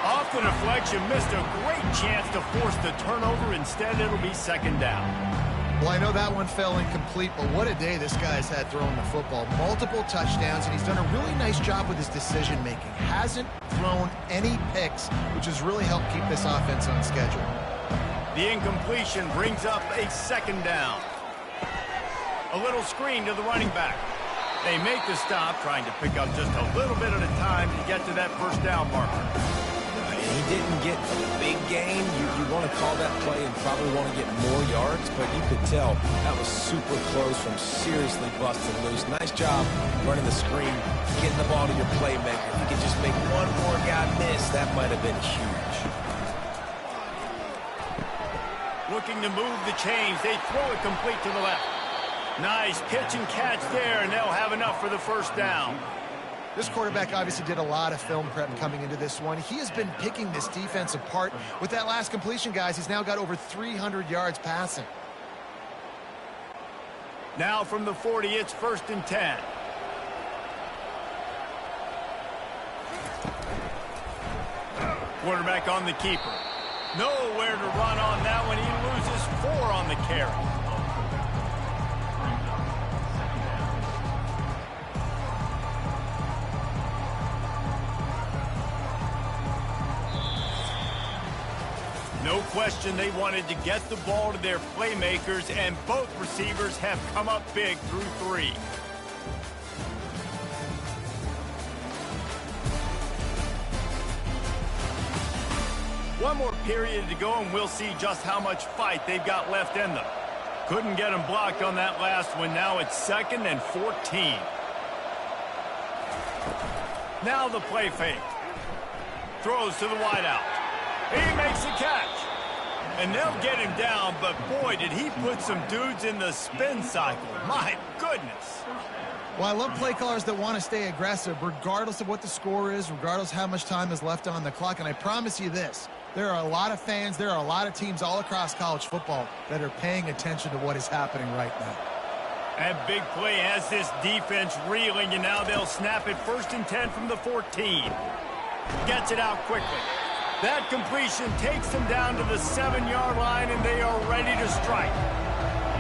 Off the deflection, missed a great chance to force the turnover. Instead, it'll be second down. Well, I know that one fell incomplete, but what a day this guy's had throwing the football. Multiple touchdowns, and he's done a really nice job with his decision-making. Hasn't thrown any picks, which has really helped keep this offense on schedule. The incompletion brings up a second down. A little screen to the running back. They make the stop, trying to pick up just a little bit at a time to get to that first down marker. He didn't get a big gain. You want to call that play and probably want to get more yards, but you could tell that was super close from seriously busted loose. Nice job running the screen, getting the ball to your playmaker. If you could just make one more guy miss, that might have been huge. Looking to move the chains. They throw it complete to the left. Nice pitch and catch there, and they'll have enough for the first down. This quarterback obviously did a lot of film prep coming into this one. He has been picking this defense apart. With that last completion, guys, he's now got over 300 yards passing. Now from the 40, it's 1st and 10. Quarterback on the keeper. Nowhere to run on that one. He loses 4 on the carry. No question they wanted to get the ball to their playmakers, and both receivers have come up big through 3. One more period to go, and we'll see just how much fight they've got left in them. Couldn't get them blocked on that last one. Now it's 2nd and 14. Now the play fake. Throws to the wideout. He makes the catch. And they'll get him down, but boy, did he put some dudes in the spin cycle. My goodness. Well, I love play callers that want to stay aggressive, regardless of what the score is, regardless how much time is left on the clock. And I promise you this, there are a lot of fans, there are a lot of teams all across college football that are paying attention to what is happening right now. That big play has this defense reeling, and now they'll snap it 1st and 10 from the 14. Gets it out quickly. That completion takes them down to the 7-yard line, and they are ready to strike.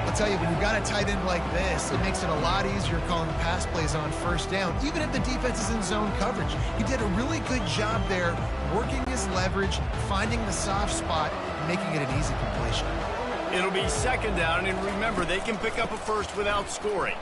I'll tell you, when you've got a tight end like this, it makes it a lot easier calling pass plays on 1st down, even if the defense is in zone coverage. He did a really good job there, working his leverage, finding the soft spot, and making it an easy completion. It'll be 2nd down, and remember, they can pick up a first without scoring.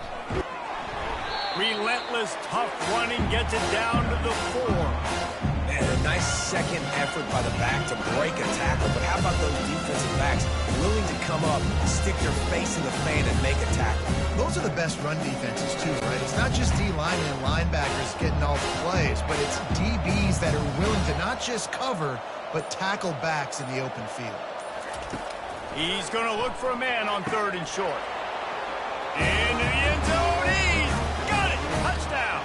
Relentless, tough running gets it down to the 4. And a nice second effort by the back to break a tackle. But how about those defensive backs willing to come up, stick their face in the fan, and make a tackle? Those are the best run defenses, too, right? It's not just D-linemen and linebackers getting all the plays, but it's DBs that are willing to not just cover, but tackle backs in the open field. He's going to look for a man on 3rd and short. Into the end zone. He's got it. Touchdown.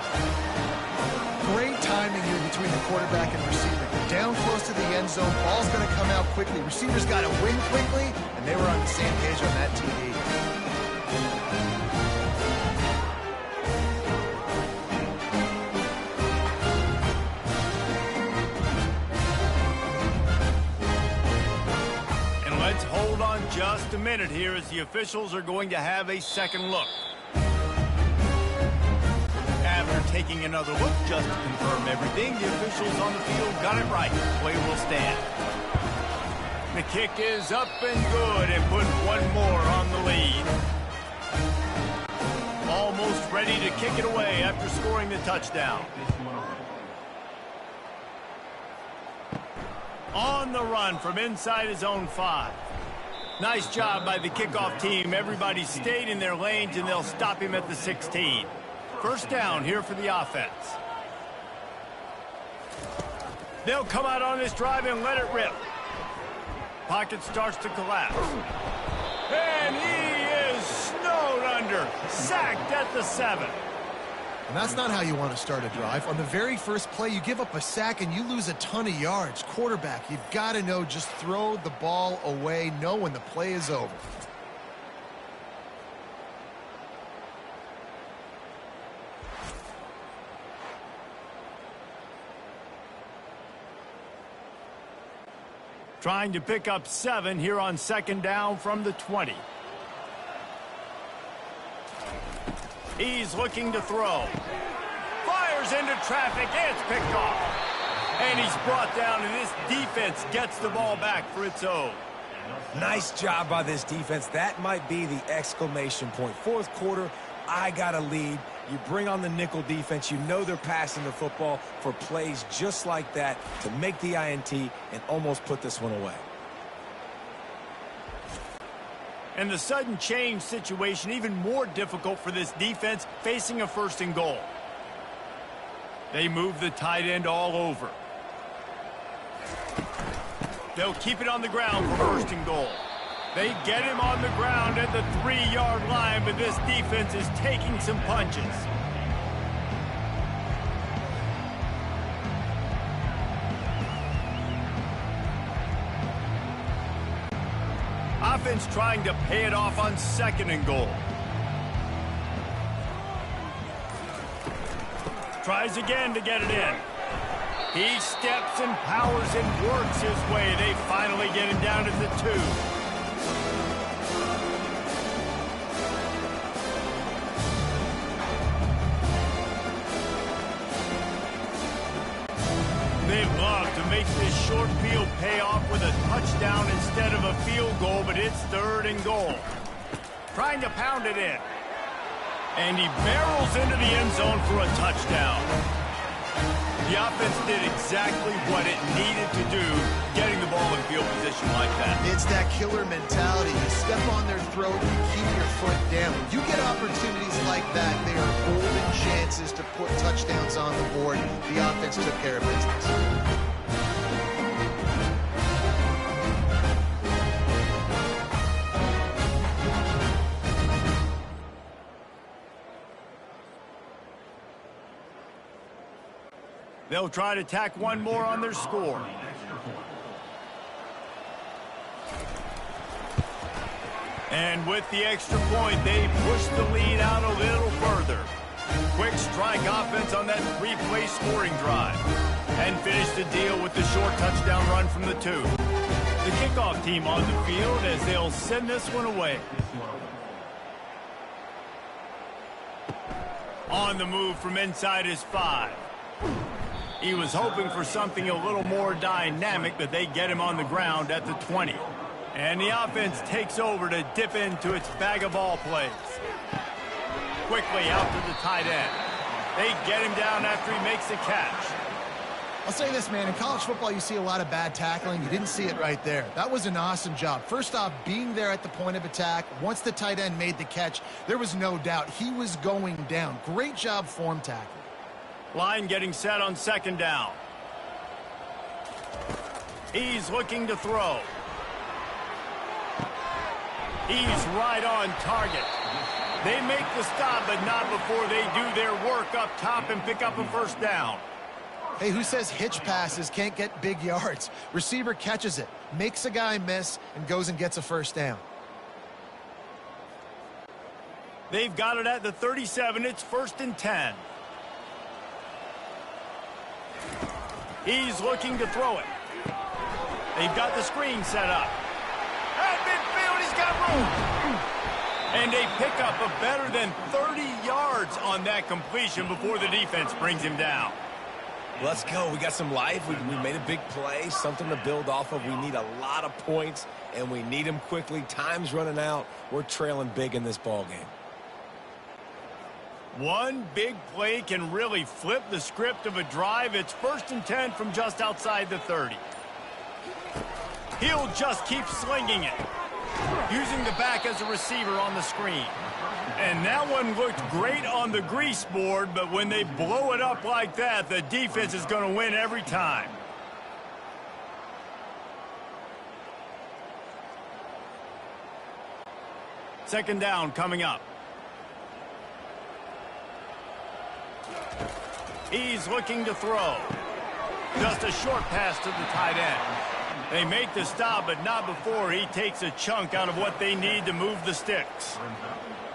Great timing here between the quarterback and receiver. They're down close to the end zone. Ball's going to come out quickly. Receivers got to win quickly, and they were on the same page on that TD. And let's hold on just a minute here as the officials are going to have a second look. After taking another look just to confirm everything, the officials on the field got it right. Play will stand. The kick is up and good and put one more on the lead. Almost ready to kick it away after scoring the touchdown. On the run from inside his own 5. Nice job by the kickoff team. Everybody stayed in their lanes, and they'll stop him at the 16. First down here for the offense. They'll come out on this drive and let it rip. Pocket starts to collapse. And he is snowed under. Sacked at the 7. And that's not how you want to start a drive. On the very first play, you give up a sack and you lose a ton of yards. Quarterback, you've got to know, just throw the ball away. Know when the play is over. Trying to pick up 7 here on 2nd down from the 20. He's looking to throw. Fires into traffic. It's picked off. And he's brought down, and this defense gets the ball back for its own. Nice job by this defense. That might be the exclamation point. 4th quarter, I got a lead. You bring on the nickel defense. You know they're passing the football for plays just like that to make the INT and almost put this one away. And the sudden change situation even more difficult for this defense facing a 1st and goal. They move the tight end all over. They'll keep it on the ground for 1st and goal. They get him on the ground at the 3-yard line, but this defense is taking some punches. Offense trying to pay it off on 2nd and goal. Tries again to get it in. He steps and powers and works his way. They finally get him down at the 2. They love to make this short field pay off with a touchdown instead of a field goal, but it's 3rd and goal. Trying to pound it in. And he barrels into the end zone for a touchdown. The offense did exactly what it needed to do, getting the ball in field position like that. It's that killer mentality. You step on their throat, you keep your foot down. When you get opportunities like that, they are golden chances to put touchdowns on the board. The offense took care of business. They'll try to tack one more on their score. And with the extra point, they push the lead out a little further. Quick strike offense on that 3-play scoring drive. And finish the deal with the short touchdown run from the 2. The kickoff team on the field as they'll send this one away. On the move from inside his 5. He was hoping for something a little more dynamic, but they get him on the ground at the 20. And the offense takes over to dip into its bag of ball plays. Quickly out to the tight end. They get him down after he makes the catch. I'll say this, man. In college football, you see a lot of bad tackling. You didn't see it right there. That was an awesome job. First off, being there at the point of attack. Once the tight end made the catch, there was no doubt he was going down. Great job form tackling. Line getting set on second down. He's looking to throw. He's right on target. They make the stop, but not before they do their work up top and pick up a first down. Hey, who says hitch passes can't get big yards? Receiver catches it, makes a guy miss, and goes and gets a first down. They've got it at the 37. It's 1st and 10. He's looking to throw it. They've got the screen set up. At midfield, he's got room. And they pick up a better than 30 yards on that completion before the defense brings him down. Let's go. We got some life. We made a big play, something to build off of. We need a lot of points, and we need them quickly. Time's running out. We're trailing big in this ball game. One big play can really flip the script of a drive. It's 1st and 10 from just outside the 30. He'll just keep slinging it, using the back as a receiver on the screen. And that one looked great on the grease board, but when they blow it up like that, the defense is going to win every time. Second down coming up. He's looking to throw. Just a short pass to the tight end. They make the stop, but not before he takes a chunk out of what they need to move the sticks.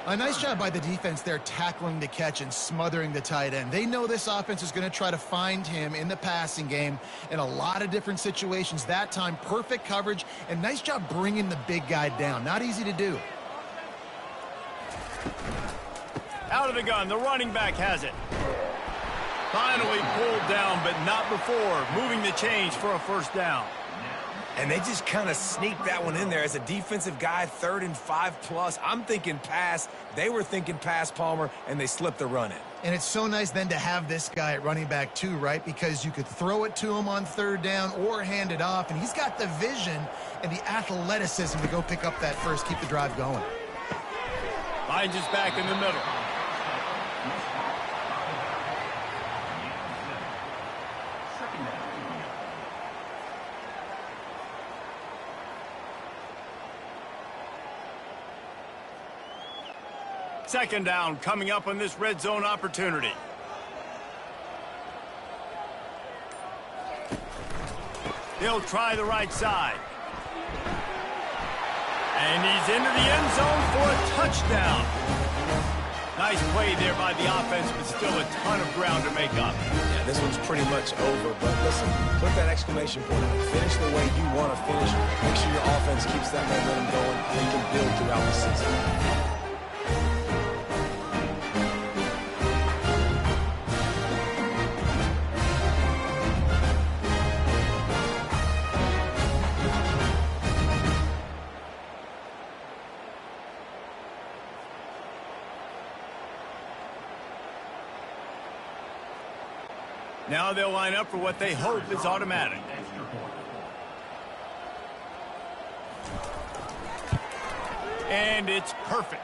A nice job by the defense there, tackling the catch and smothering the tight end. They know this offense is going to try to find him in the passing game in a lot of different situations. That time, perfect coverage, and nice job bringing the big guy down. Not easy to do. Out of the gun, the running back has it. Finally pulled down, but not before moving the chains for a first down. And they just kind of sneaked that one in there. As a defensive guy, 3rd and 5+. I'm thinking pass. They were thinking pass, Palmer, and they slipped the run in. And it's so nice then to have this guy at running back too, right? Because you could throw it to him on 3rd down or hand it off, and he's got the vision and the athleticism to go pick up that first, keep the drive going. Finds his back in the middle. Second down coming up on this red zone opportunity. He'll try the right side. And he's into the end zone for a touchdown. Nice play there by the offense, but still a ton of ground to make up. Yeah, this one's pretty much over, but listen, put that exclamation point on it. Finish the way you want to finish. Make sure your offense keeps that momentum going and you can build throughout the season. Now they'll line up for what they hope is automatic. And it's perfect.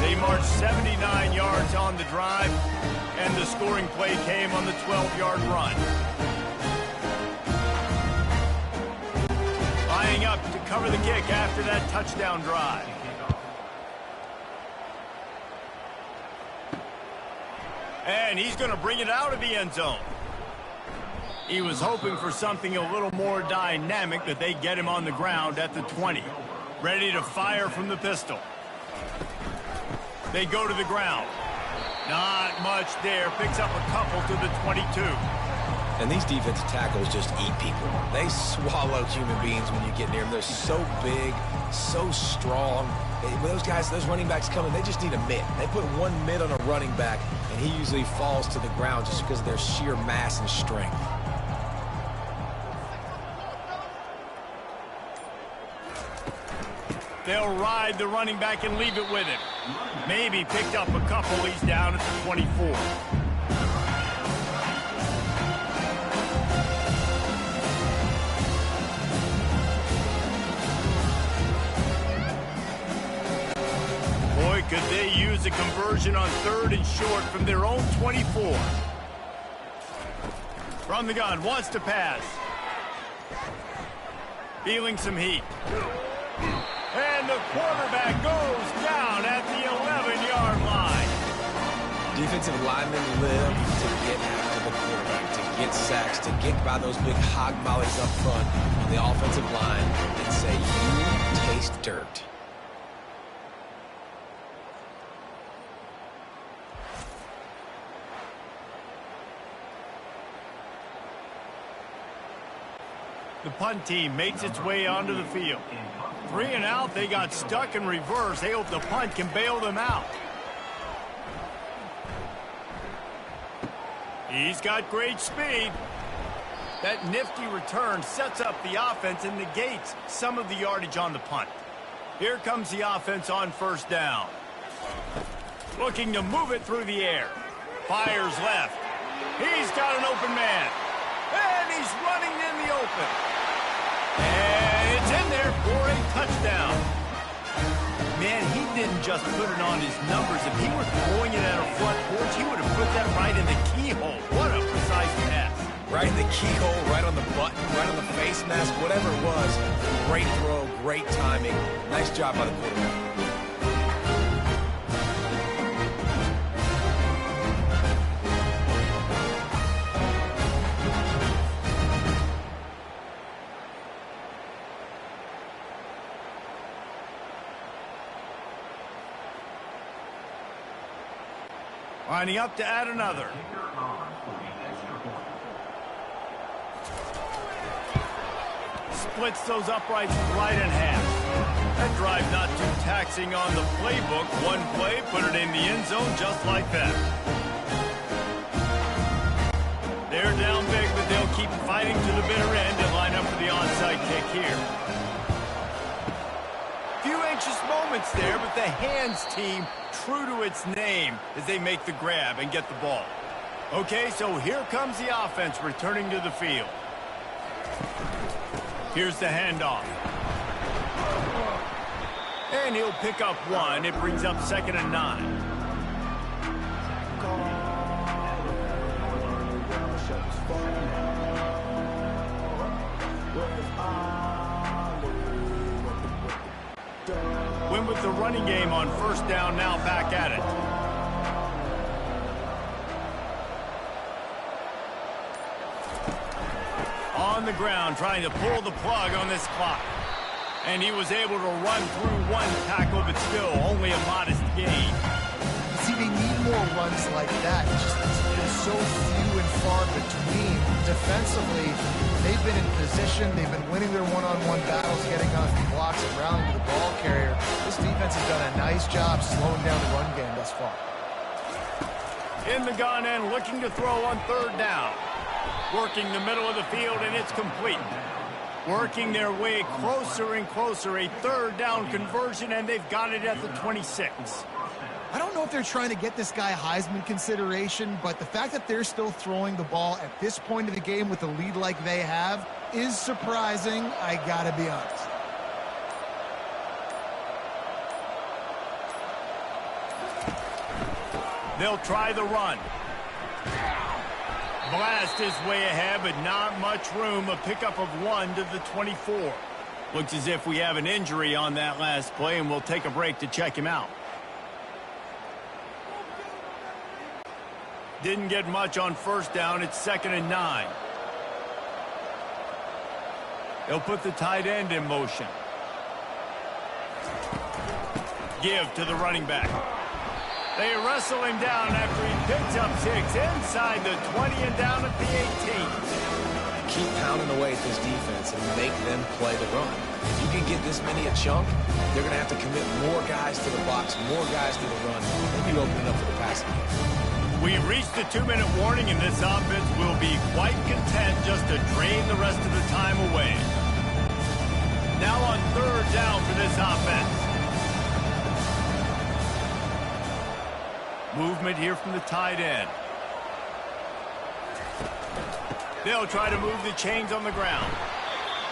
They marched 79 yards on the drive, and the scoring play came on the 12-yard run. Lining up to cover the kick after that touchdown drive. And he's going to bring it out of the end zone. He was hoping for something a little more dynamic, but they get him on the ground at the 20. Ready to fire from the pistol. They go to the ground. Not much there. Picks up a couple to the 22. And these defensive tackles just eat people. They swallow human beings when you get near them. They're so big, so strong. When those guys, those running backs come in, they just need a mitt. They put one mitt on a running back, and he usually falls to the ground just because of their sheer mass and strength. They'll ride the running back and leave it with him. Maybe picked up a couple. He's down at the 24. Could they use a conversion on 3rd and short from their own 24? From the gun, wants to pass. Feeling some heat. And the quarterback goes down at the 11-yard line. Defensive linemen live to get after the quarterback, to get sacks, to get by those big hog mollies up front on the offensive line and say, you taste dirt. The punt team makes its way onto the field. 3 and out, they got stuck in reverse. They hope the punt can bail them out. He's got great speed. That nifty return sets up the offense and negates some of the yardage on the punt. Here comes the offense on 1st down. Looking to move it through the air. Fires left. He's got an open man. And he's running in the open. And it's in there for a touchdown. Man, he didn't just put it on his numbers. If he were throwing it at a front porch, he would have put that right in the keyhole. What a precise pass. Right in the keyhole, right on the button, right on the face mask, whatever it was. Great throw, great timing. Nice job by the quarterback. Lining up to add another. Splits those uprights right in half. That drive not too taxing on the playbook. One play, put it in the end zone just like that. They're down big, but they'll keep fighting to the bitter end and line up for the onside kick here. Few anxious moments there, but the hands team true to its name as they make the grab and get the ball. Okay, so here comes the offense returning to the field. Here's the handoff. And he'll pick up 1. It brings up 2nd and 9. Win with the running game on 1st down, now back at it. On the ground, trying to pull the plug on this clock. And he was able to run through 1 tackle, but still only a modest gain. See, they need more runs like that. Just there's so few and far between. Defensively, they've been in position. They've been winning their one-on-one battles, getting off the blocks and rallying to the ball carrier. This defense has done a nice job slowing down the run game thus far. In the gun and looking to throw on 3rd down. Working the middle of the field, and it's complete. Working their way closer and closer. A 3rd down conversion, and they've got it at the 26. I don't know if they're trying to get this guy Heisman consideration, but the fact that they're still throwing the ball at this point of the game with a lead like they have is surprising, I gotta be honest. They'll try the run. Blast his way ahead, but not much room. A pickup of 1 to the 24. Looks as if we have an injury on that last play, and we'll take a break to check him out. Didn't get much on 1st down. It's 2nd and 9. They'll put the tight end in motion. Give to the running back. They wrestle him down after he picks up 6 inside the 20 and down at the 18. Keep pounding away at this defense and make them play the run. If you can get this many a chunk, they're going to have to commit more guys to the box, more guys to the run. Maybe open it up for the passing game. We've reached the 2-minute warning, and this offense will be quite content just to drain the rest of the time away. Now on 3rd down for this offense. Movement here from the tight end. They'll try to move the chains on the ground.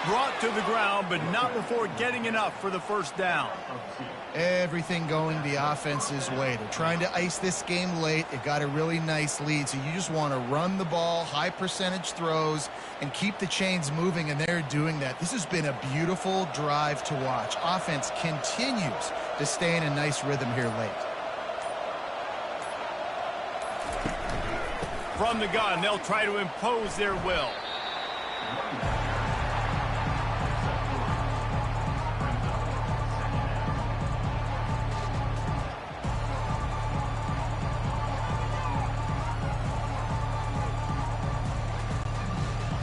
Brought to the ground, but not before getting enough for the first down. Everything going the offense's way. They're trying to ice this game late. They've got a really nice lead, so you just want to run the ball, high percentage throws, and keep the chains moving, and they're doing that. This has been a beautiful drive to watch. Offense continues to stay in a nice rhythm here late. From the gun, they'll try to impose their will.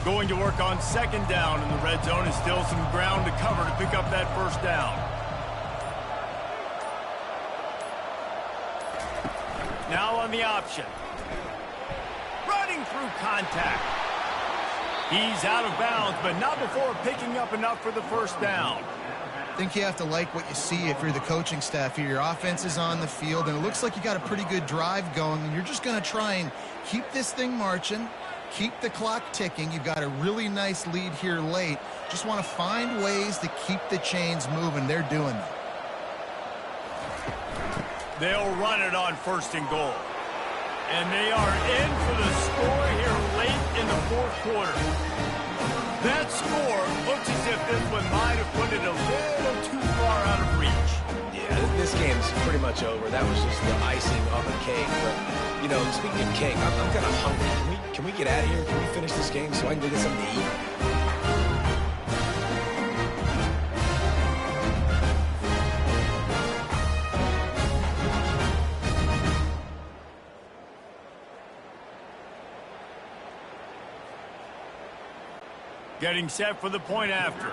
Going to work on second down in the red zone, and still some ground to cover to pick up that first down. Now on the option. Running through contact. He's out of bounds, but not before picking up enough for the first down. I think you have to like what you see if you're the coaching staff here. Your offense is on the field, and it looks like you got a pretty good drive going, and you're just going to try and keep this thing marching. Keep the clock ticking. You've got a really nice lead here late. Just want to find ways to keep the chains moving. They're doing that. They'll run it on first and goal. And they are in for the score here late in the fourth quarter. That score looks as if this one might have put it a little too far out of reach. Yeah, this game's pretty much over. That was just the icing on the cake. But, you know, speaking of cake, I'm kind of hungry. Can we get out of here? Can we finish this game so I can go get something to eat? Getting set for the point after.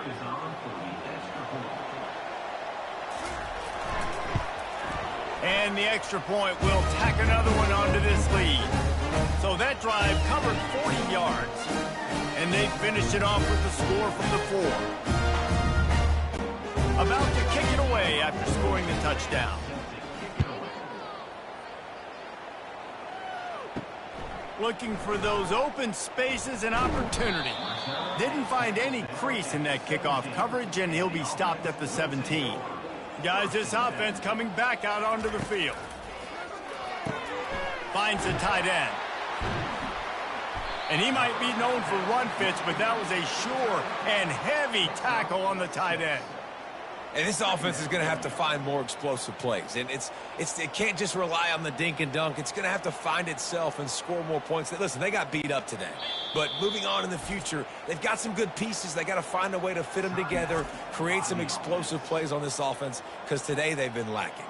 And the extra point will tack another one onto this lead. So that drive covered 40 yards. And they finished it off with the score from the 4. About to kick it away after scoring the touchdown. Looking for those open spaces and opportunity. Didn't find any crease in that kickoff coverage, and he'll be stopped at the 17. Guys, this offense coming back out onto the field. Finds the tight end. And he might be known for run fits, but that was a sure and heavy tackle on the tight end. And this offense is going to have to find more explosive plays. And it can't just rely on the dink and dunk. It's going to have to find itself and score more points. Listen, they got beat up today. But moving on in the future, they've got some good pieces. They got to find a way to fit them together, create some explosive plays on this offense, because today they've been lacking.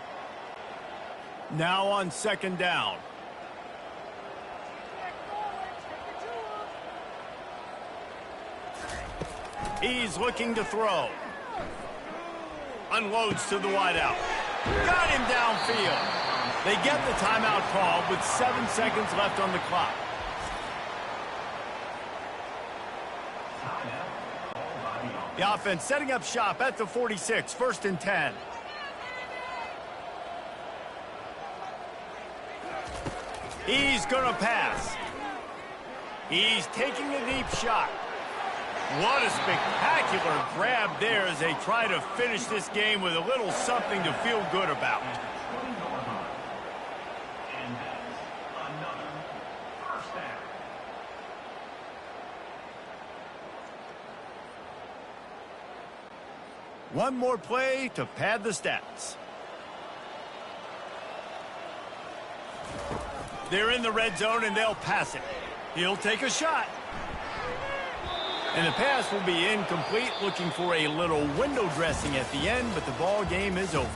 Now on second down. He's looking to throw. Unloads to the wideout. Got him downfield. They get the timeout called with 7 seconds left on the clock. The offense setting up shop at the 46, 1st and 10. He's going to pass. He's taking a deep shot. What a spectacular grab there as they try to finish this game with a little something to feel good about. One more play to pad the stats. They're in the red zone and they'll pass it. He'll take a shot. And the pass will be incomplete, looking for a little window dressing at the end, but the ball game is over.